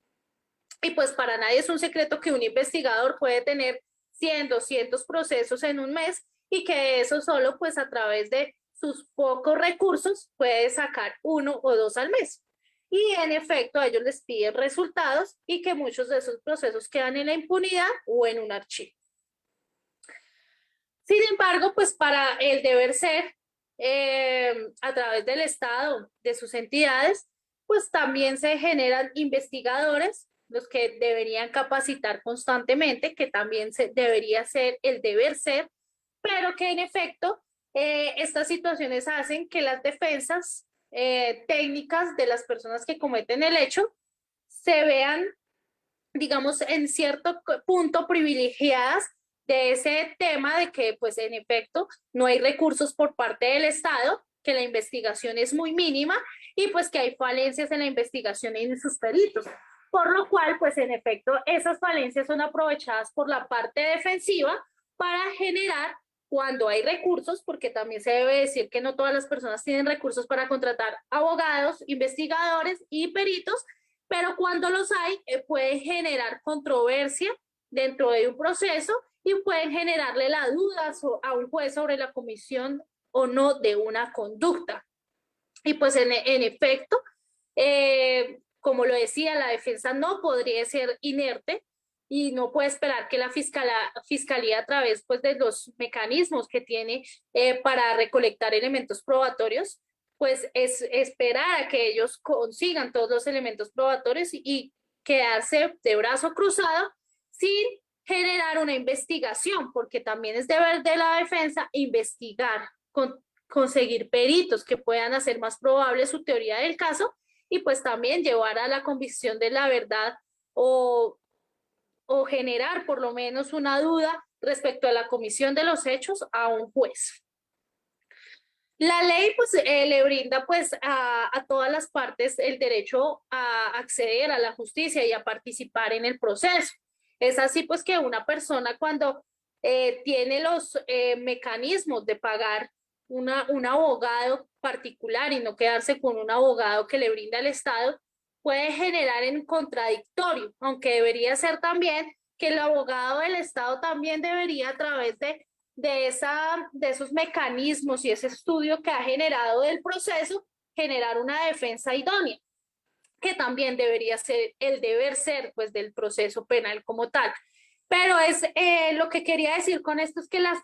Y pues para nadie es un secreto que un investigador puede tener 100, 200 procesos en un mes, y que eso solo pues a través de sus pocos recursos puede sacar 1 o 2 al mes. Y en efecto a ellos les piden resultados, y que muchos de esos procesos quedan en la impunidad o en un archivo. Sin embargo, pues para el deber ser, a través del Estado, de sus entidades, pues también se generan investigadores, los que deberían capacitar constantemente, que también debería ser el deber ser, pero que en efecto estas situaciones hacen que las defensas técnicas de las personas que cometen el hecho se vean, digamos, en cierto punto privilegiadas de ese tema de que, pues, en efecto, no hay recursos por parte del Estado, que la investigación es muy mínima, y pues que hay falencias en la investigación y en sus peritos. Por lo cual, pues, en efecto, esas falencias son aprovechadas por la parte defensiva para generar, cuando hay recursos, porque también se debe decir que no todas las personas tienen recursos para contratar abogados, investigadores y peritos, pero cuando los hay, pueden generar controversia dentro de un proceso y pueden generarle la duda a un juez sobre la comisión o no de una conducta. Y pues en efecto, como lo decía, la defensa no podría ser inerte y no puede esperar que la fiscalía a través pues, de los mecanismos que tiene para recolectar elementos probatorios, pues es esperar a que ellos consigan todos los elementos probatorios y quedarse de brazo cruzado sin generar una investigación, porque también es deber de la defensa investigar, conseguir peritos que puedan hacer más probable su teoría del caso y pues también llevar a la convicción de la verdad o generar por lo menos una duda respecto a la comisión de los hechos a un juez. La ley pues le brinda pues a todas las partes el derecho a acceder a la justicia y a participar en el proceso. Es así pues que una persona cuando tiene los mecanismos de pagar un abogado particular y no quedarse con un abogado que le brinda el Estado, puede generar en contradictorio, aunque debería ser también que el abogado del Estado también debería a través de esos mecanismos y ese estudio que ha generado del proceso, generar una defensa idónea, que también debería ser el deber ser pues del proceso penal como tal. Pero es lo que quería decir con esto es que las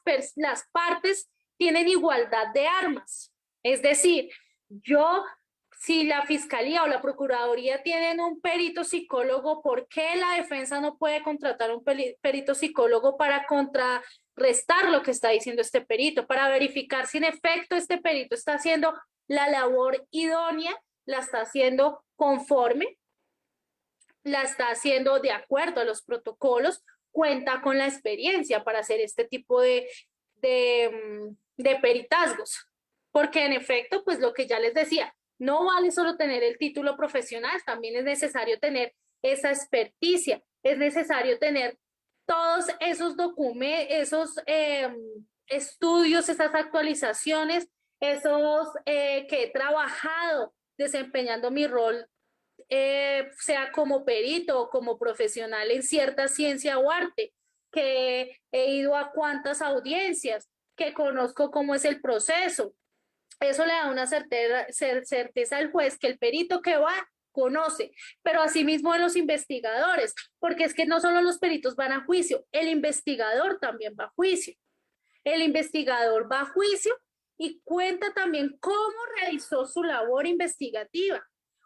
partes tienen igualdad de armas. Es decir, si la fiscalía o la procuraduría tienen un perito psicólogo, ¿por qué la defensa no puede contratar un perito psicólogo para contrarrestar lo que está diciendo este perito, para verificar si en efecto este perito está haciendo la labor idónea, la está haciendo conforme, la está haciendo de acuerdo a los protocolos, cuenta con la experiencia para hacer este tipo de peritazgos? Porque en efecto, pues lo que ya les decía, no vale solo tener el título profesional, también es necesario tener esa experticia, es necesario tener todos esos documentos, esos estudios, esas actualizaciones, esos que he trabajado desempeñando mi rol, sea como perito o como profesional en cierta ciencia o arte, que he ido a cuantas audiencias, que conozco cómo es el proceso. Eso le da una certeza al juez que el perito que va conoce, pero asimismo de los investigadores, porque es que no solo los peritos van a juicio, el investigador también va a juicio. El investigador va a juicio y cuenta también cómo realizó su labor investigativa,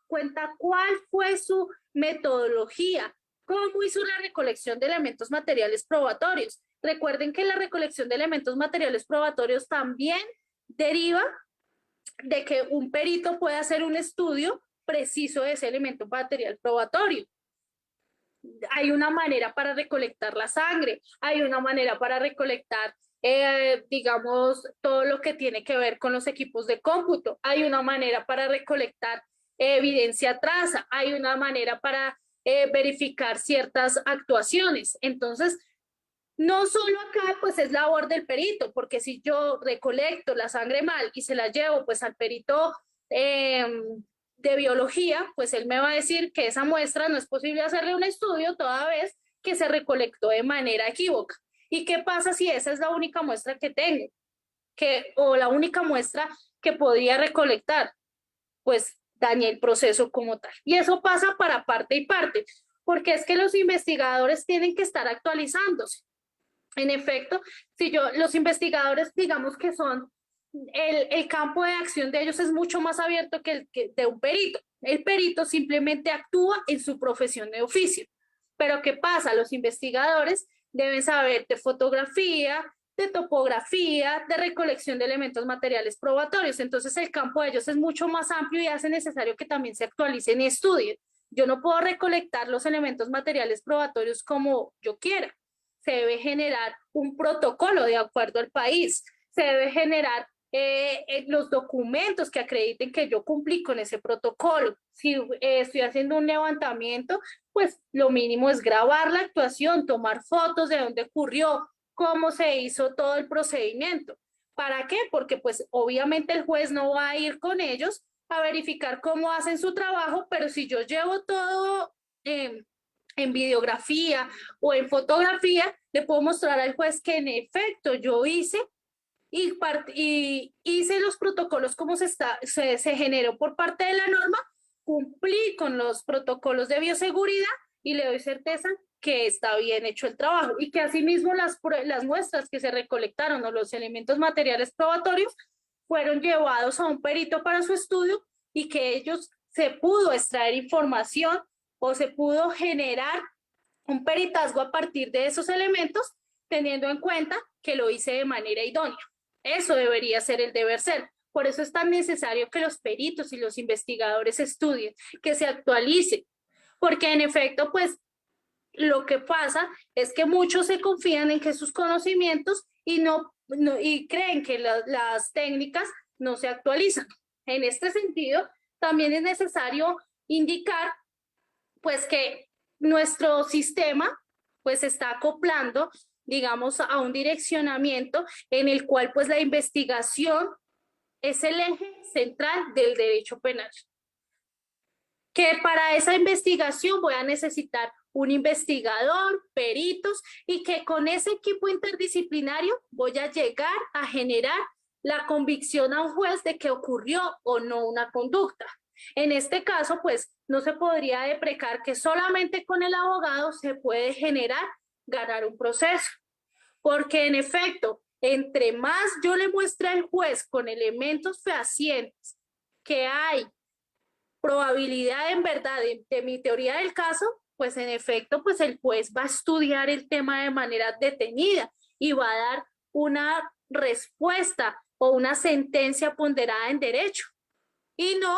cuenta cuál fue su metodología, cómo hizo la recolección de elementos materiales probatorios. Recuerden que la recolección de elementos materiales probatorios también deriva de que un perito pueda hacer un estudio preciso de ese elemento material probatorio. Hay una manera para recolectar la sangre, hay una manera para recolectar, digamos, todo lo que tiene que ver con los equipos de cómputo, hay una manera para recolectar evidencia traza, hay una manera para verificar ciertas actuaciones. Entonces, no solo acá pues es labor del perito, porque si yo recolecto la sangre mal y se la llevo pues al perito de biología, pues él me va a decir que esa muestra no es posible hacerle un estudio toda vez que se recolectó de manera equívoca. ¿Y qué pasa si esa es la única muestra que tengo? O la única muestra que podría recolectar, pues dañé el proceso como tal. Y eso pasa para parte y parte, porque es que los investigadores tienen que estar actualizándose. En efecto, si los investigadores, digamos que son, el campo de acción de ellos es mucho más abierto que el de un perito. El perito simplemente actúa en su profesión de oficio. Pero ¿qué pasa? Los investigadores deben saber de fotografía, de topografía, de recolección de elementos materiales probatorios. Entonces el campo de ellos es mucho más amplio y hace necesario que también se actualicen y estudien. Yo no puedo recolectar los elementos materiales probatorios como yo quiera. Se debe generar un protocolo de acuerdo al país, se debe generar los documentos que acrediten que yo cumplí con ese protocolo. Si estoy haciendo un levantamiento, pues lo mínimo es grabar la actuación, tomar fotos de dónde ocurrió, cómo se hizo todo el procedimiento. ¿Para qué? Porque pues obviamente el juez no va a ir con ellos a verificar cómo hacen su trabajo, pero si yo llevo todo en videografía o en fotografía, le puedo mostrar al juez que en efecto yo hice y hice los protocolos como se generó por parte de la norma, cumplí con los protocolos de bioseguridad y le doy certeza que está bien hecho el trabajo y que asimismo las muestras que se recolectaron o los elementos materiales probatorios fueron llevados a un perito para su estudio y que ellos se pudo extraer información o se pudo generar un peritazgo a partir de esos elementos, teniendo en cuenta que lo hice de manera idónea. Eso debería ser el deber ser. Por eso es tan necesario que los peritos y los investigadores estudien, que se actualicen, porque en efecto, pues lo que pasa es que muchos se confían en que sus conocimientos y creen que las técnicas no se actualizan. En este sentido, también es necesario indicar pues que nuestro sistema pues está acoplando, digamos, a un direccionamiento en el cual pues la investigación es el eje central del derecho penal. Que para esa investigación voy a necesitar un investigador, peritos, y que con ese equipo interdisciplinario voy a llegar a generar la convicción a un juez de que ocurrió o no una conducta. En este caso, pues, no se podría deprecar que solamente con el abogado se puede ganar un proceso, porque en efecto, entre más yo le muestre al juez con elementos fehacientes que hay probabilidad en verdad de mi teoría del caso, pues en efecto, pues el juez va a estudiar el tema de manera detenida y va a dar una respuesta o una sentencia ponderada en derecho y no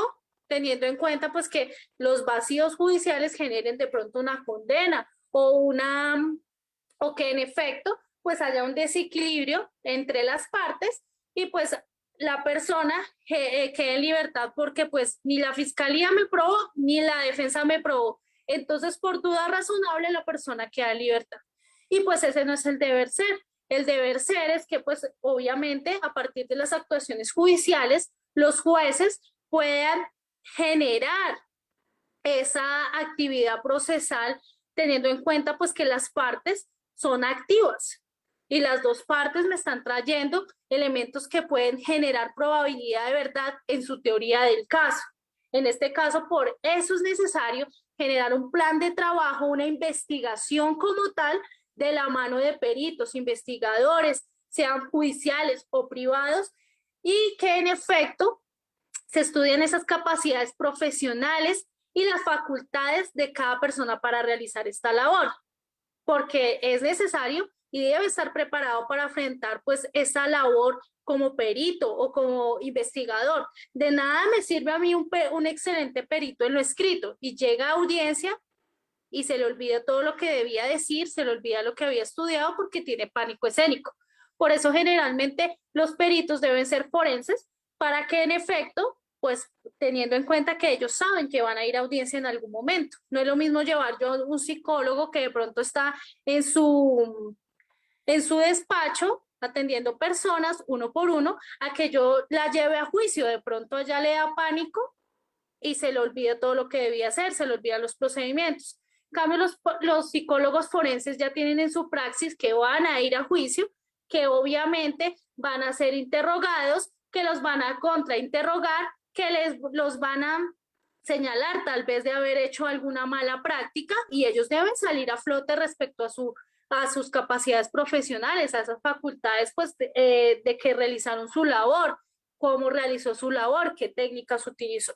teniendo en cuenta pues que los vacíos judiciales generen de pronto una condena o que en efecto pues haya un desequilibrio entre las partes y pues la persona quede en libertad porque pues ni la fiscalía me probó ni la defensa me probó. Entonces, por duda razonable, la persona queda en libertad. Y pues ese no es el deber ser. El deber ser es que pues obviamente a partir de las actuaciones judiciales, los jueces puedan generar esa actividad procesal teniendo en cuenta pues que las partes son activas y las dos partes me están trayendo elementos que pueden generar probabilidad de verdad en su teoría del caso. En este caso, por eso es necesario generar un plan de trabajo, una investigación como tal de la mano de peritos, investigadores, sean judiciales o privados, y que en efecto se estudien esas capacidades profesionales y las facultades de cada persona para realizar esta labor, porque es necesario y debe estar preparado para enfrentar pues esa labor como perito o como investigador. De nada me sirve a mí un excelente perito en lo escrito y llega a audiencia y se le olvida todo lo que debía decir, se le olvida lo que había estudiado porque tiene pánico escénico. Por eso generalmente los peritos deben ser forenses para que en efecto, pues teniendo en cuenta que ellos saben que van a ir a audiencia en algún momento. No es lo mismo llevar yo un psicólogo que de pronto está en su despacho atendiendo personas uno por uno, a que yo la lleve a juicio. De pronto ella le da pánico y se le olvida todo lo que debía hacer, se le olvidan los procedimientos. En cambio, los psicólogos forenses ya tienen en su praxis que van a ir a juicio, que obviamente van a ser interrogados, que los van a contrainterrogar, que los van a señalar tal vez de haber hecho alguna mala práctica y ellos deben salir a flote respecto a sus capacidades profesionales, a esas facultades pues de que realizaron su labor, cómo realizó su labor, qué técnicas utilizó.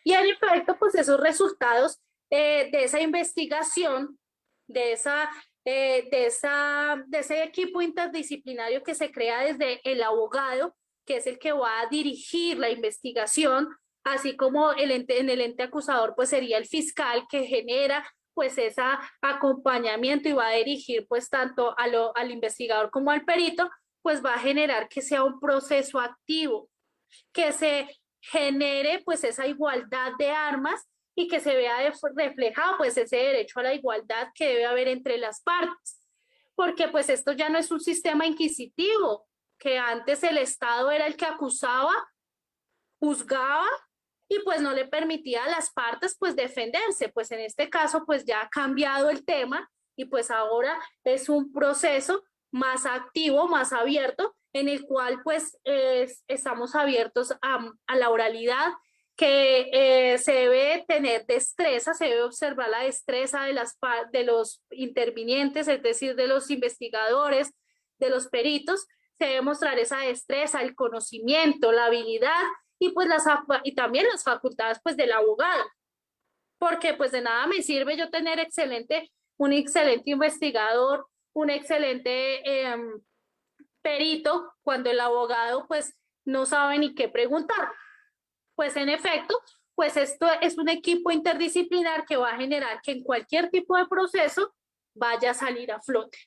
Y en efecto, pues esos resultados de esa investigación, de ese equipo interdisciplinario que se crea desde el abogado, que es el que va a dirigir la investigación, así como en el ente acusador, pues sería el fiscal que genera pues ese acompañamiento y va a dirigir pues tanto al investigador como al perito, pues va a generar que sea un proceso activo, que se genere pues esa igualdad de armas y que se vea reflejado pues ese derecho a la igualdad que debe haber entre las partes, porque pues esto ya no es un sistema inquisitivo, que antes el Estado era el que acusaba, juzgaba y pues no le permitía a las partes pues defenderse, pues en este caso pues ya ha cambiado el tema y pues ahora es un proceso más activo, más abierto, en el cual pues estamos abiertos a la oralidad, que se debe tener destreza, se debe observar la destreza de los intervinientes, es decir, de los investigadores, de los peritos, se debe mostrar esa destreza, el conocimiento, la habilidad y pues y también las facultades pues del abogado, porque pues de nada me sirve yo tener un excelente investigador, un excelente perito cuando el abogado pues no sabe ni qué preguntar. Pues en efecto, pues esto es un equipo interdisciplinar que va a generar que en cualquier tipo de proceso vaya a salir a flote.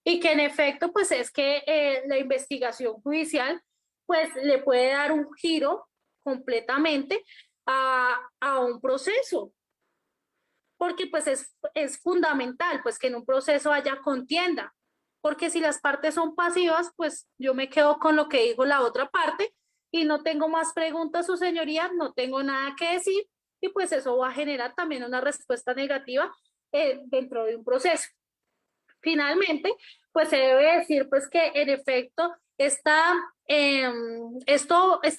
Y que en efecto, pues es que la investigación judicial, pues le puede dar un giro completamente a un proceso. Porque pues es fundamental, pues que en un proceso haya contienda. Porque si las partes son pasivas, pues yo me quedo con lo que dijo la otra parte y no tengo más preguntas, su señoría, no tengo nada que decir y pues eso va a generar también una respuesta negativa dentro de un proceso. Finalmente, pues se debe decir pues que en efecto esta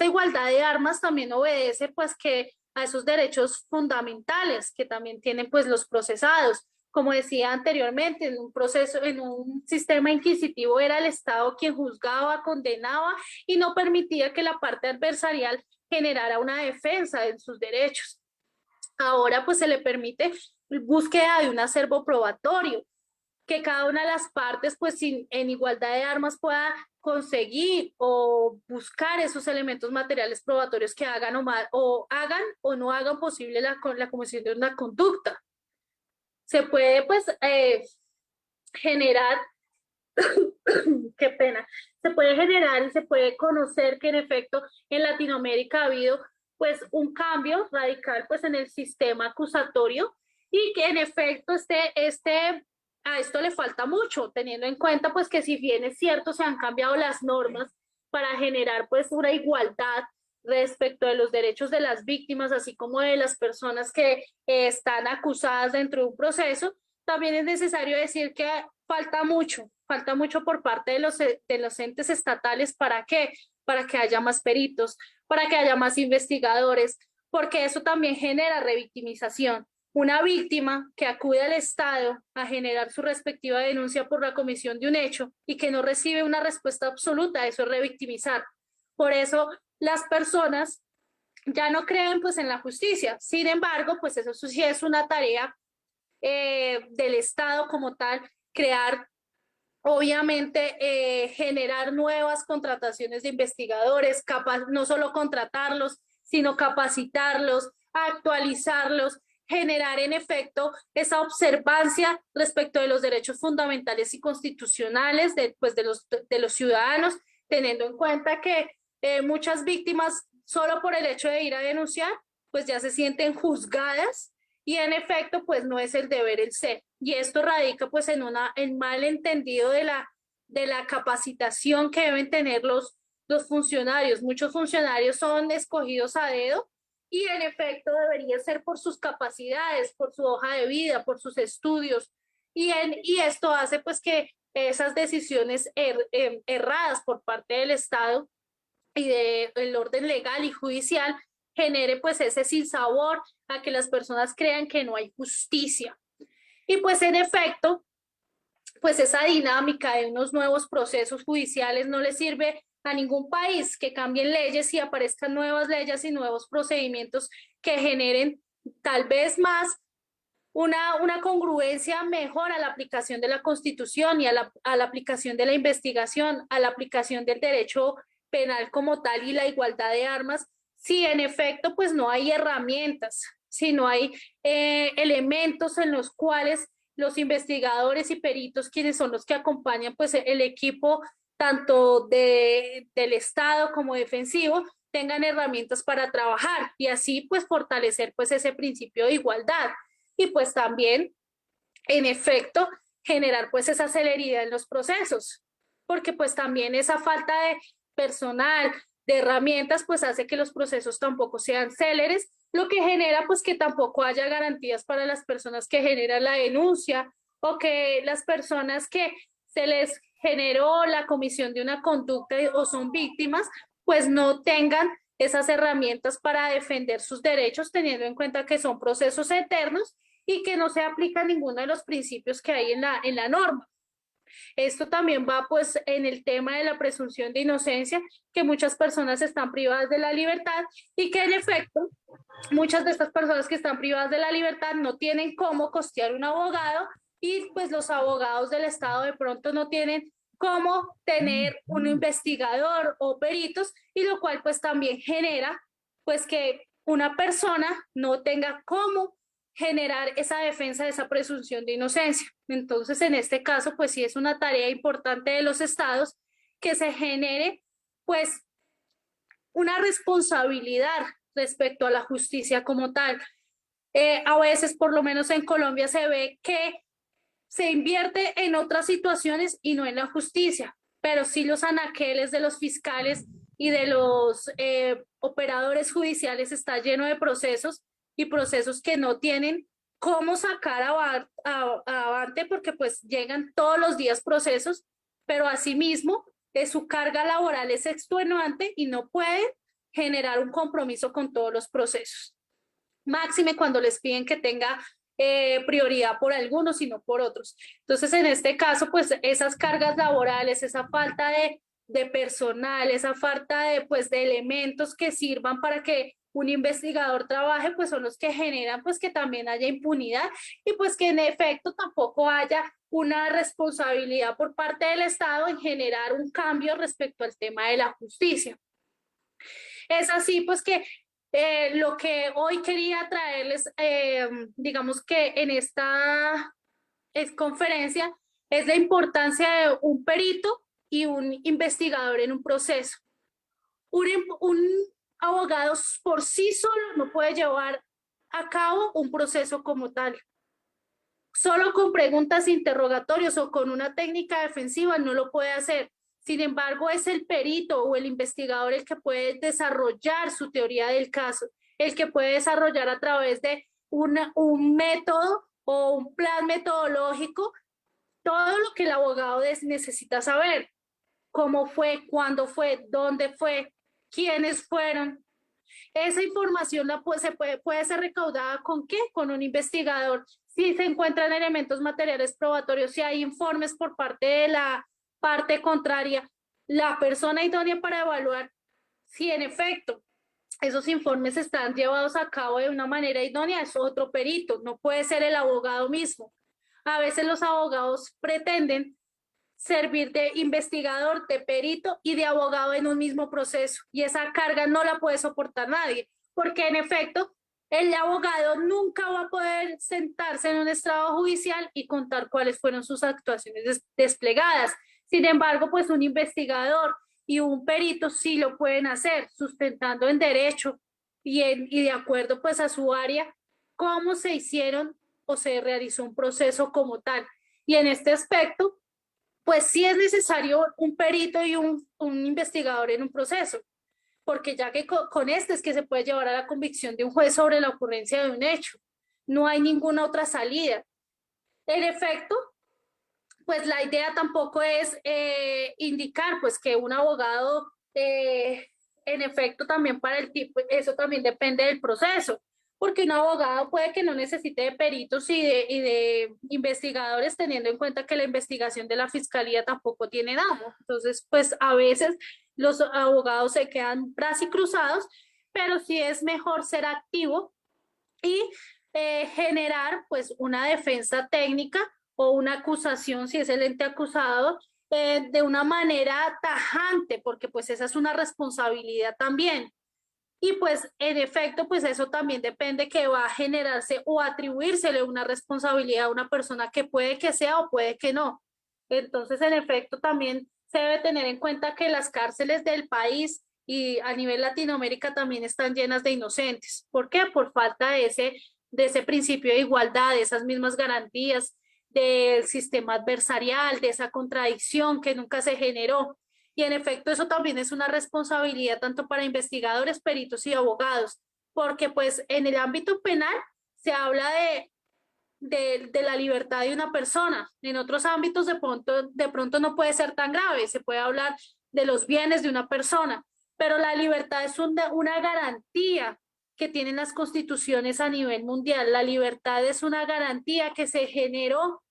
igualdad de armas también obedece pues que a esos derechos fundamentales que también tienen pues los procesados. Como decía anteriormente, en un proceso, en un sistema inquisitivo era el Estado quien juzgaba, condenaba y no permitía que la parte adversarial generara una defensa de sus derechos. Ahora pues se le permite búsqueda de un acervo probatorio, que cada una de las partes, pues en igualdad de armas, pueda conseguir o buscar esos elementos materiales probatorios que hagan o no hagan posible la comisión de una conducta. Se puede, pues, generar, qué pena, se puede generar y se puede conocer que en efecto en Latinoamérica ha habido, pues, un cambio radical, pues, en el sistema acusatorio y que en efecto a esto le falta mucho, teniendo en cuenta pues que si bien es cierto se han cambiado las normas para generar pues una igualdad respecto de los derechos de las víctimas, así como de las personas que están acusadas dentro de un proceso, también es necesario decir que falta mucho por parte de los entes estatales. ¿Para qué? Para que haya más peritos, para que haya más investigadores, porque eso también genera revictimización. Una víctima que acude al Estado a generar su respectiva denuncia por la comisión de un hecho y que no recibe una respuesta absoluta, eso es revictimizar. Por eso las personas ya no creen pues en la justicia. Sin embargo, pues eso sí es una tarea del Estado como tal, crear, obviamente, generar nuevas contrataciones de investigadores, no solo contratarlos, sino capacitarlos, actualizarlos, generar en efecto esa observancia respecto de los derechos fundamentales y constitucionales pues, de los ciudadanos, teniendo en cuenta que muchas víctimas solo por el hecho de ir a denunciar, pues ya se sienten juzgadas y en efecto pues no es el deber el ser. Y esto radica pues en mal entendido de la capacitación que deben tener los funcionarios. Muchos funcionarios son escogidos a dedo y en efecto debería ser por sus capacidades, por su hoja de vida, por sus estudios. Y esto hace pues que esas decisiones erradas por parte del Estado y del orden legal y judicial genere pues ese sinsabor a que las personas crean que no hay justicia. Y pues en efecto, pues esa dinámica de unos nuevos procesos judiciales no le sirve a ningún país, que cambien leyes y aparezcan nuevas leyes y nuevos procedimientos que generen tal vez más una congruencia mejor a la aplicación de la Constitución y a la aplicación de la investigación, a la aplicación del derecho penal como tal y la igualdad de armas, si en efecto pues no hay herramientas, si no hay elementos en los cuales los investigadores y peritos, quienes son los que acompañan pues el equipo tanto del Estado como defensivo, tengan herramientas para trabajar y así pues fortalecer pues ese principio de igualdad y pues también en efecto generar pues esa celeridad en los procesos, porque pues también esa falta de personal, de herramientas, pues hace que los procesos tampoco sean céleres, lo que genera pues que tampoco haya garantías para las personas que generan la denuncia o que las personas que se les generó la comisión de una conducta o son víctimas, pues no tengan esas herramientas para defender sus derechos, teniendo en cuenta que son procesos eternos y que no se aplica ninguno de los principios que hay en la norma. Esto también va pues en el tema de la presunción de inocencia, que muchas personas están privadas de la libertad y que en efecto muchas de estas personas que están privadas de la libertad no tienen cómo costear un abogado y pues los abogados del Estado de pronto no tienen cómo tener un investigador o peritos, y lo cual pues también genera pues que una persona no tenga cómo generar esa defensa de esa presunción de inocencia. Entonces, en este caso, pues sí es una tarea importante de los estados que se genere pues una responsabilidad respecto a la justicia como tal. A veces, por lo menos en Colombia, se ve que se invierte en otras situaciones y no en la justicia, pero sí los anaqueles de los fiscales y de los operadores judiciales está lleno de procesos y procesos que no tienen cómo sacar avante porque pues llegan todos los días procesos, pero asimismo su carga laboral es extenuante y no pueden generar un compromiso con todos los procesos. Máxime cuando les piden que tenga prioridad por algunos y no por otros. Entonces, en este caso, pues esas cargas laborales, esa falta de personal, esa falta pues, de elementos que sirvan para que un investigador trabaje, pues son los que generan pues que también haya impunidad y pues que en efecto tampoco haya una responsabilidad por parte del Estado en generar un cambio respecto al tema de la justicia. Es así pues que lo que hoy quería traerles, digamos que en esta conferencia, es la importancia de un perito y un investigador en un proceso. Un abogado por sí solo no puede llevar a cabo un proceso como tal. Solo con preguntas, interrogatorios o con una técnica defensiva no lo puede hacer. Sin embargo, es el perito o el investigador el que puede desarrollar su teoría del caso, el que puede desarrollar a través de un método o un plan metodológico todo lo que el abogado necesita saber. Cómo fue, cuándo fue, dónde fue, quiénes fueron. Esa información puede ser recaudada ¿con qué? Con un investigador. Si se encuentran elementos materiales probatorios, si hay informes por parte de la parte contraria, la persona idónea para evaluar si en efecto esos informes están llevados a cabo de una manera idónea es otro perito, no puede ser el abogado mismo. A veces los abogados pretenden servir de investigador, de perito y de abogado en un mismo proceso. Y esa carga no la puede soportar nadie, porque en efecto, el abogado nunca va a poder sentarse en un estrado judicial y contar cuáles fueron sus actuaciones desplegadas. Sin embargo, pues un investigador y un perito sí lo pueden hacer, sustentando en derecho y de acuerdo pues a su área, cómo se hicieron o se realizó un proceso como tal. Y en este aspecto, pues sí es necesario un perito y un investigador en un proceso, porque ya que con este es que se puede llevar a la convicción de un juez sobre la ocurrencia de un hecho. No hay ninguna otra salida. En efecto, pues la idea tampoco es indicar pues que un abogado, en efecto, también para el tipo, eso también depende del proceso, porque un abogado puede que no necesite de peritos y de investigadores, teniendo en cuenta que la investigación de la fiscalía tampoco tiene damo. Entonces, pues a veces los abogados se quedan brazos cruzados, pero sí es mejor ser activo y generar pues una defensa técnica o una acusación, si es el ente acusado, de una manera tajante, porque pues esa es una responsabilidad también. Y pues en efecto, pues eso también depende que va a generarse o atribuírsele una responsabilidad a una persona que puede que sea o puede que no. Entonces, en efecto, también se debe tener en cuenta que las cárceles del país y a nivel Latinoamérica también están llenas de inocentes. ¿Por qué? Por falta de ese principio de igualdad, de esas mismas garantías, del sistema adversarial, de esa contradicción que nunca se generó. Y en efecto, eso también es una responsabilidad tanto para investigadores, peritos y abogados, porque pues en el ámbito penal se habla de la libertad de una persona. En otros ámbitos de pronto no puede ser tan grave, se puede hablar de los bienes de una persona, pero la libertad es una garantía que tienen las constituciones a nivel mundial. La libertad es una garantía que se generó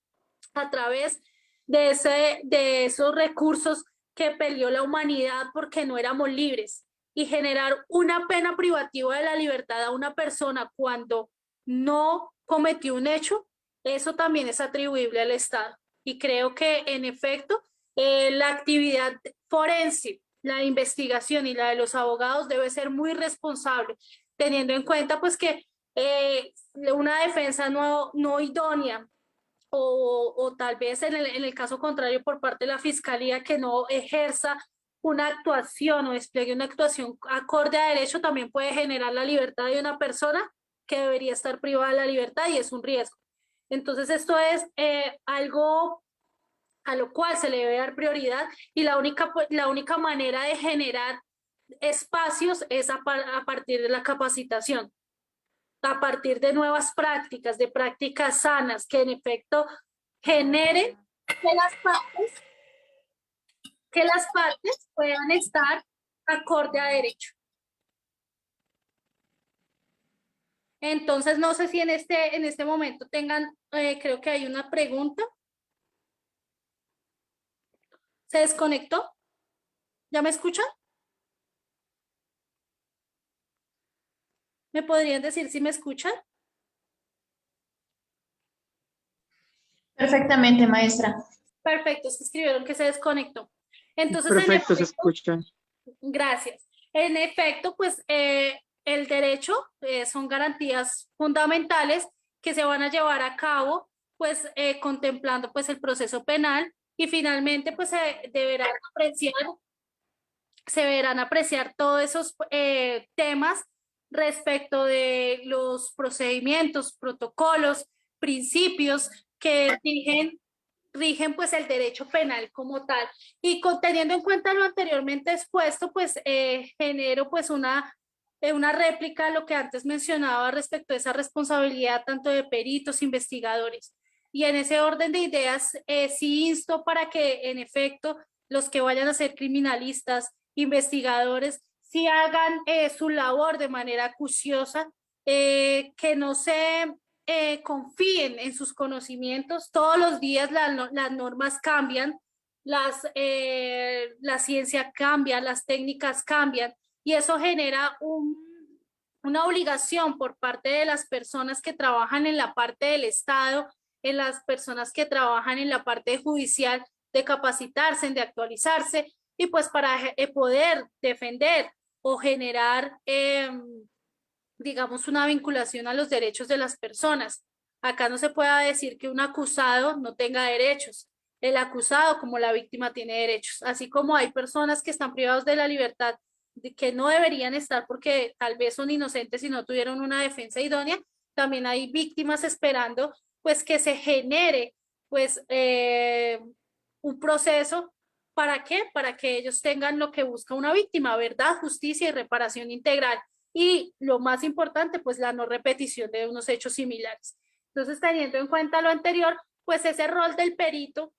a través de esos recursos que peleó la humanidad porque no éramos libres. Y generar una pena privativa de la libertad a una persona cuando no cometió un hecho, eso también es atribuible al Estado. Y creo que en efecto, la actividad forense, la investigación y la de los abogados debe ser muy responsable, teniendo en cuenta pues que una defensa no idónea o tal vez en el caso contrario por parte de la fiscalía que no ejerza una actuación o despliegue una actuación acorde a derecho también puede generar la libertad de una persona que debería estar privada de la libertad y es un riesgo. Entonces esto es algo a lo cual se le debe dar prioridad y la única manera de generar espacios es a partir de la capacitación, a partir de nuevas prácticas, de prácticas sanas que en efecto generen que las partes puedan estar acorde a derecho. Entonces, no sé si en este momento tengan, creo que hay una pregunta. ¿Se desconectó? ¿Ya me escuchan? ¿Me podrían decir si me escuchan? Perfectamente, maestra. Perfecto, es que escribieron que se desconectó. Entonces, en Perfecto, se efecto, escucha. gracias. En efecto, pues el derecho son garantías fundamentales que se van a llevar a cabo, pues contemplando pues el proceso penal y finalmente pues se verán apreciar todos esos temas respecto de los procedimientos, protocolos, principios que rigen pues el derecho penal como tal. Y teniendo en cuenta lo anteriormente expuesto, pues genero pues una réplica a lo que antes mencionaba respecto a esa responsabilidad tanto de peritos, investigadores. Y en ese orden de ideas, sí insto para que en efecto los que vayan a ser criminalistas, investigadores, sí hagan su labor de manera acuciosa, que no se confíen en sus conocimientos. Todos los días las normas cambian, la ciencia cambia, las técnicas cambian y eso genera una obligación por parte de las personas que trabajan en la parte del Estado, en las personas que trabajan en la parte judicial, de capacitarse, de actualizarse y pues para poder defender o generar digamos, una vinculación a los derechos de las personas. Acá no se puede decir que un acusado no tenga derechos. El acusado, como la víctima, tiene derechos. Así como hay personas que están privados de la libertad, que no deberían estar porque tal vez son inocentes y no tuvieron una defensa idónea, también hay víctimas esperando pues que se genere pues un proceso. ¿Para qué? Para que ellos tengan lo que busca una víctima, verdad, justicia y reparación integral y lo más importante, pues la no repetición de unos hechos similares. Entonces, teniendo en cuenta lo anterior, pues ese rol del perito,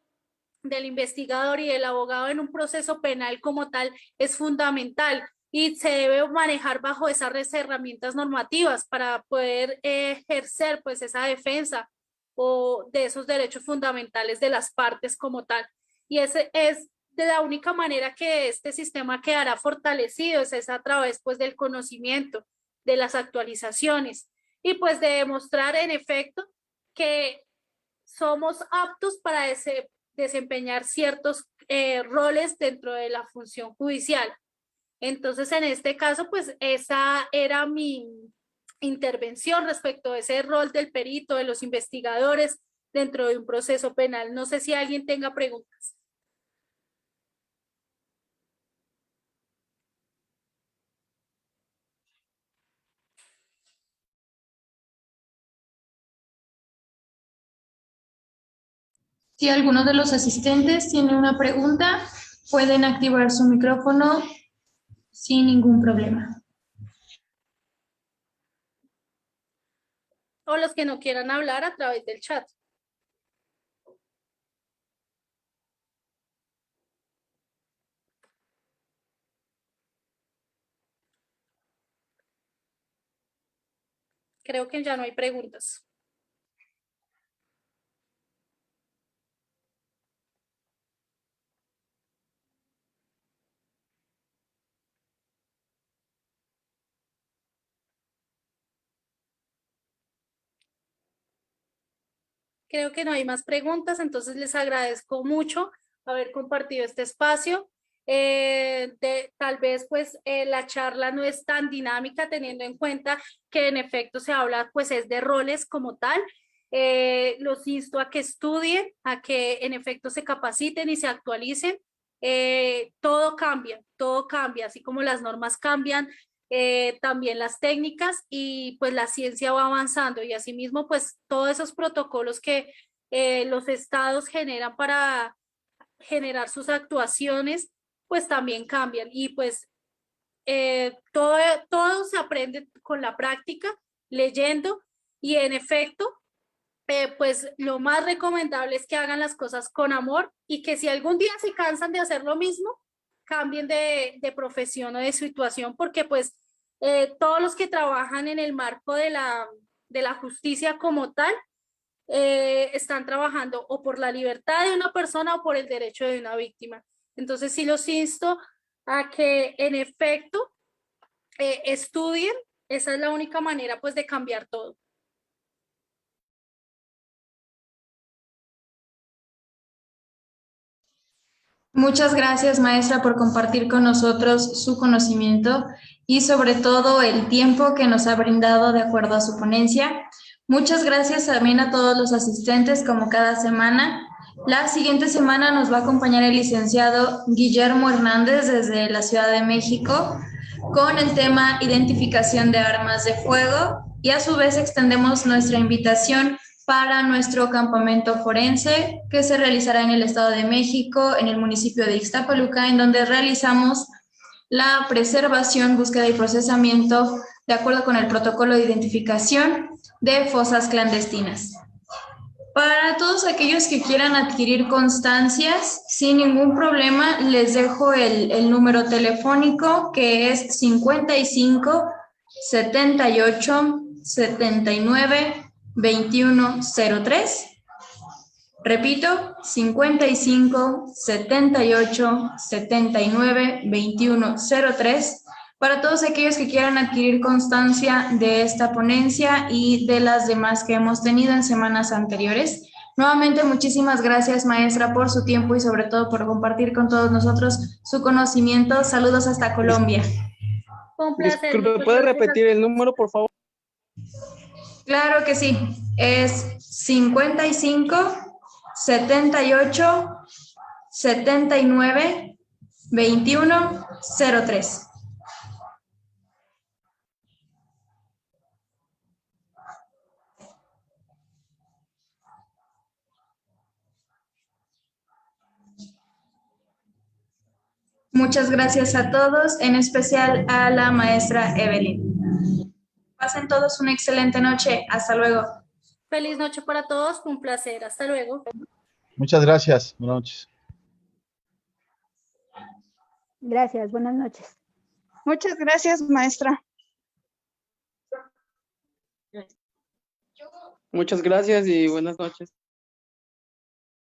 del investigador y del abogado en un proceso penal como tal es fundamental y se debe manejar bajo esas herramientas normativas para poder ejercer pues esa defensa o de esos derechos fundamentales de las partes como tal. Y ese es de la única manera que este sistema quedará fortalecido, es a través pues del conocimiento, de las actualizaciones y pues de demostrar en efecto que somos aptos para desempeñar ciertos roles dentro de la función judicial. Entonces, en este caso, pues esa era mi intervención respecto a ese rol del perito, de los investigadores dentro de un proceso penal. No sé si alguien tenga preguntas. Si alguno de los asistentes tiene una pregunta, pueden activar su micrófono sin ningún problema. O los que no quieran hablar a través del chat. Creo que ya no hay preguntas. Creo que no hay más preguntas, entonces les agradezco mucho haber compartido este espacio. Tal vez pues la charla no es tan dinámica teniendo en cuenta que en efecto se habla pues es de roles como tal. Los insto a que estudien, a que en efecto se capaciten y se actualicen. Todo cambia, así como las normas cambian, también las técnicas y pues la ciencia va avanzando y asimismo pues todos esos protocolos que los estados generan para generar sus actuaciones pues también cambian y pues todo se aprende con la práctica, leyendo y en efecto pues lo más recomendable es que hagan las cosas con amor y que si algún día se cansan de hacer lo mismo, cambien de profesión o de situación, porque pues todos los que trabajan en el marco de la justicia como tal, están trabajando o por la libertad de una persona o por el derecho de una víctima. Entonces sí los insto a que en efecto estudien, esa es la única manera pues de cambiar todo. Muchas gracias, maestra, por compartir con nosotros su conocimiento y sobre todo el tiempo que nos ha brindado de acuerdo a su ponencia. Muchas gracias también a todos los asistentes, como cada semana. La siguiente semana nos va a acompañar el licenciado Guillermo Hernández desde la Ciudad de México con el tema identificación de armas de fuego y a su vez extendemos nuestra invitación para nuestro campamento forense que se realizará en el Estado de México, en el municipio de Ixtapaluca, en donde realizamos la preservación, búsqueda y procesamiento de acuerdo con el protocolo de identificación de fosas clandestinas. Para todos aquellos que quieran adquirir constancias, sin ningún problema, les dejo el número telefónico que es 55 78 79 2103. Repito, 55 78 79 2103. Para todos aquellos que quieran adquirir constancia de esta ponencia y de las demás que hemos tenido en semanas anteriores. Nuevamente, muchísimas gracias, maestra, por su tiempo y sobre todo por compartir con todos nosotros su conocimiento. Saludos hasta Colombia. Un placer. Disculpe, ¿puede repetir el número, por favor? Claro que sí. Es 55 78 79 2103. Muchas gracias a todos, en especial a la maestra Evelyn. Pasen todos una excelente noche. Hasta luego. Feliz noche para todos, un placer. Hasta luego. Muchas gracias. Buenas noches. Gracias, buenas noches. Muchas gracias, maestra. Muchas gracias y buenas noches.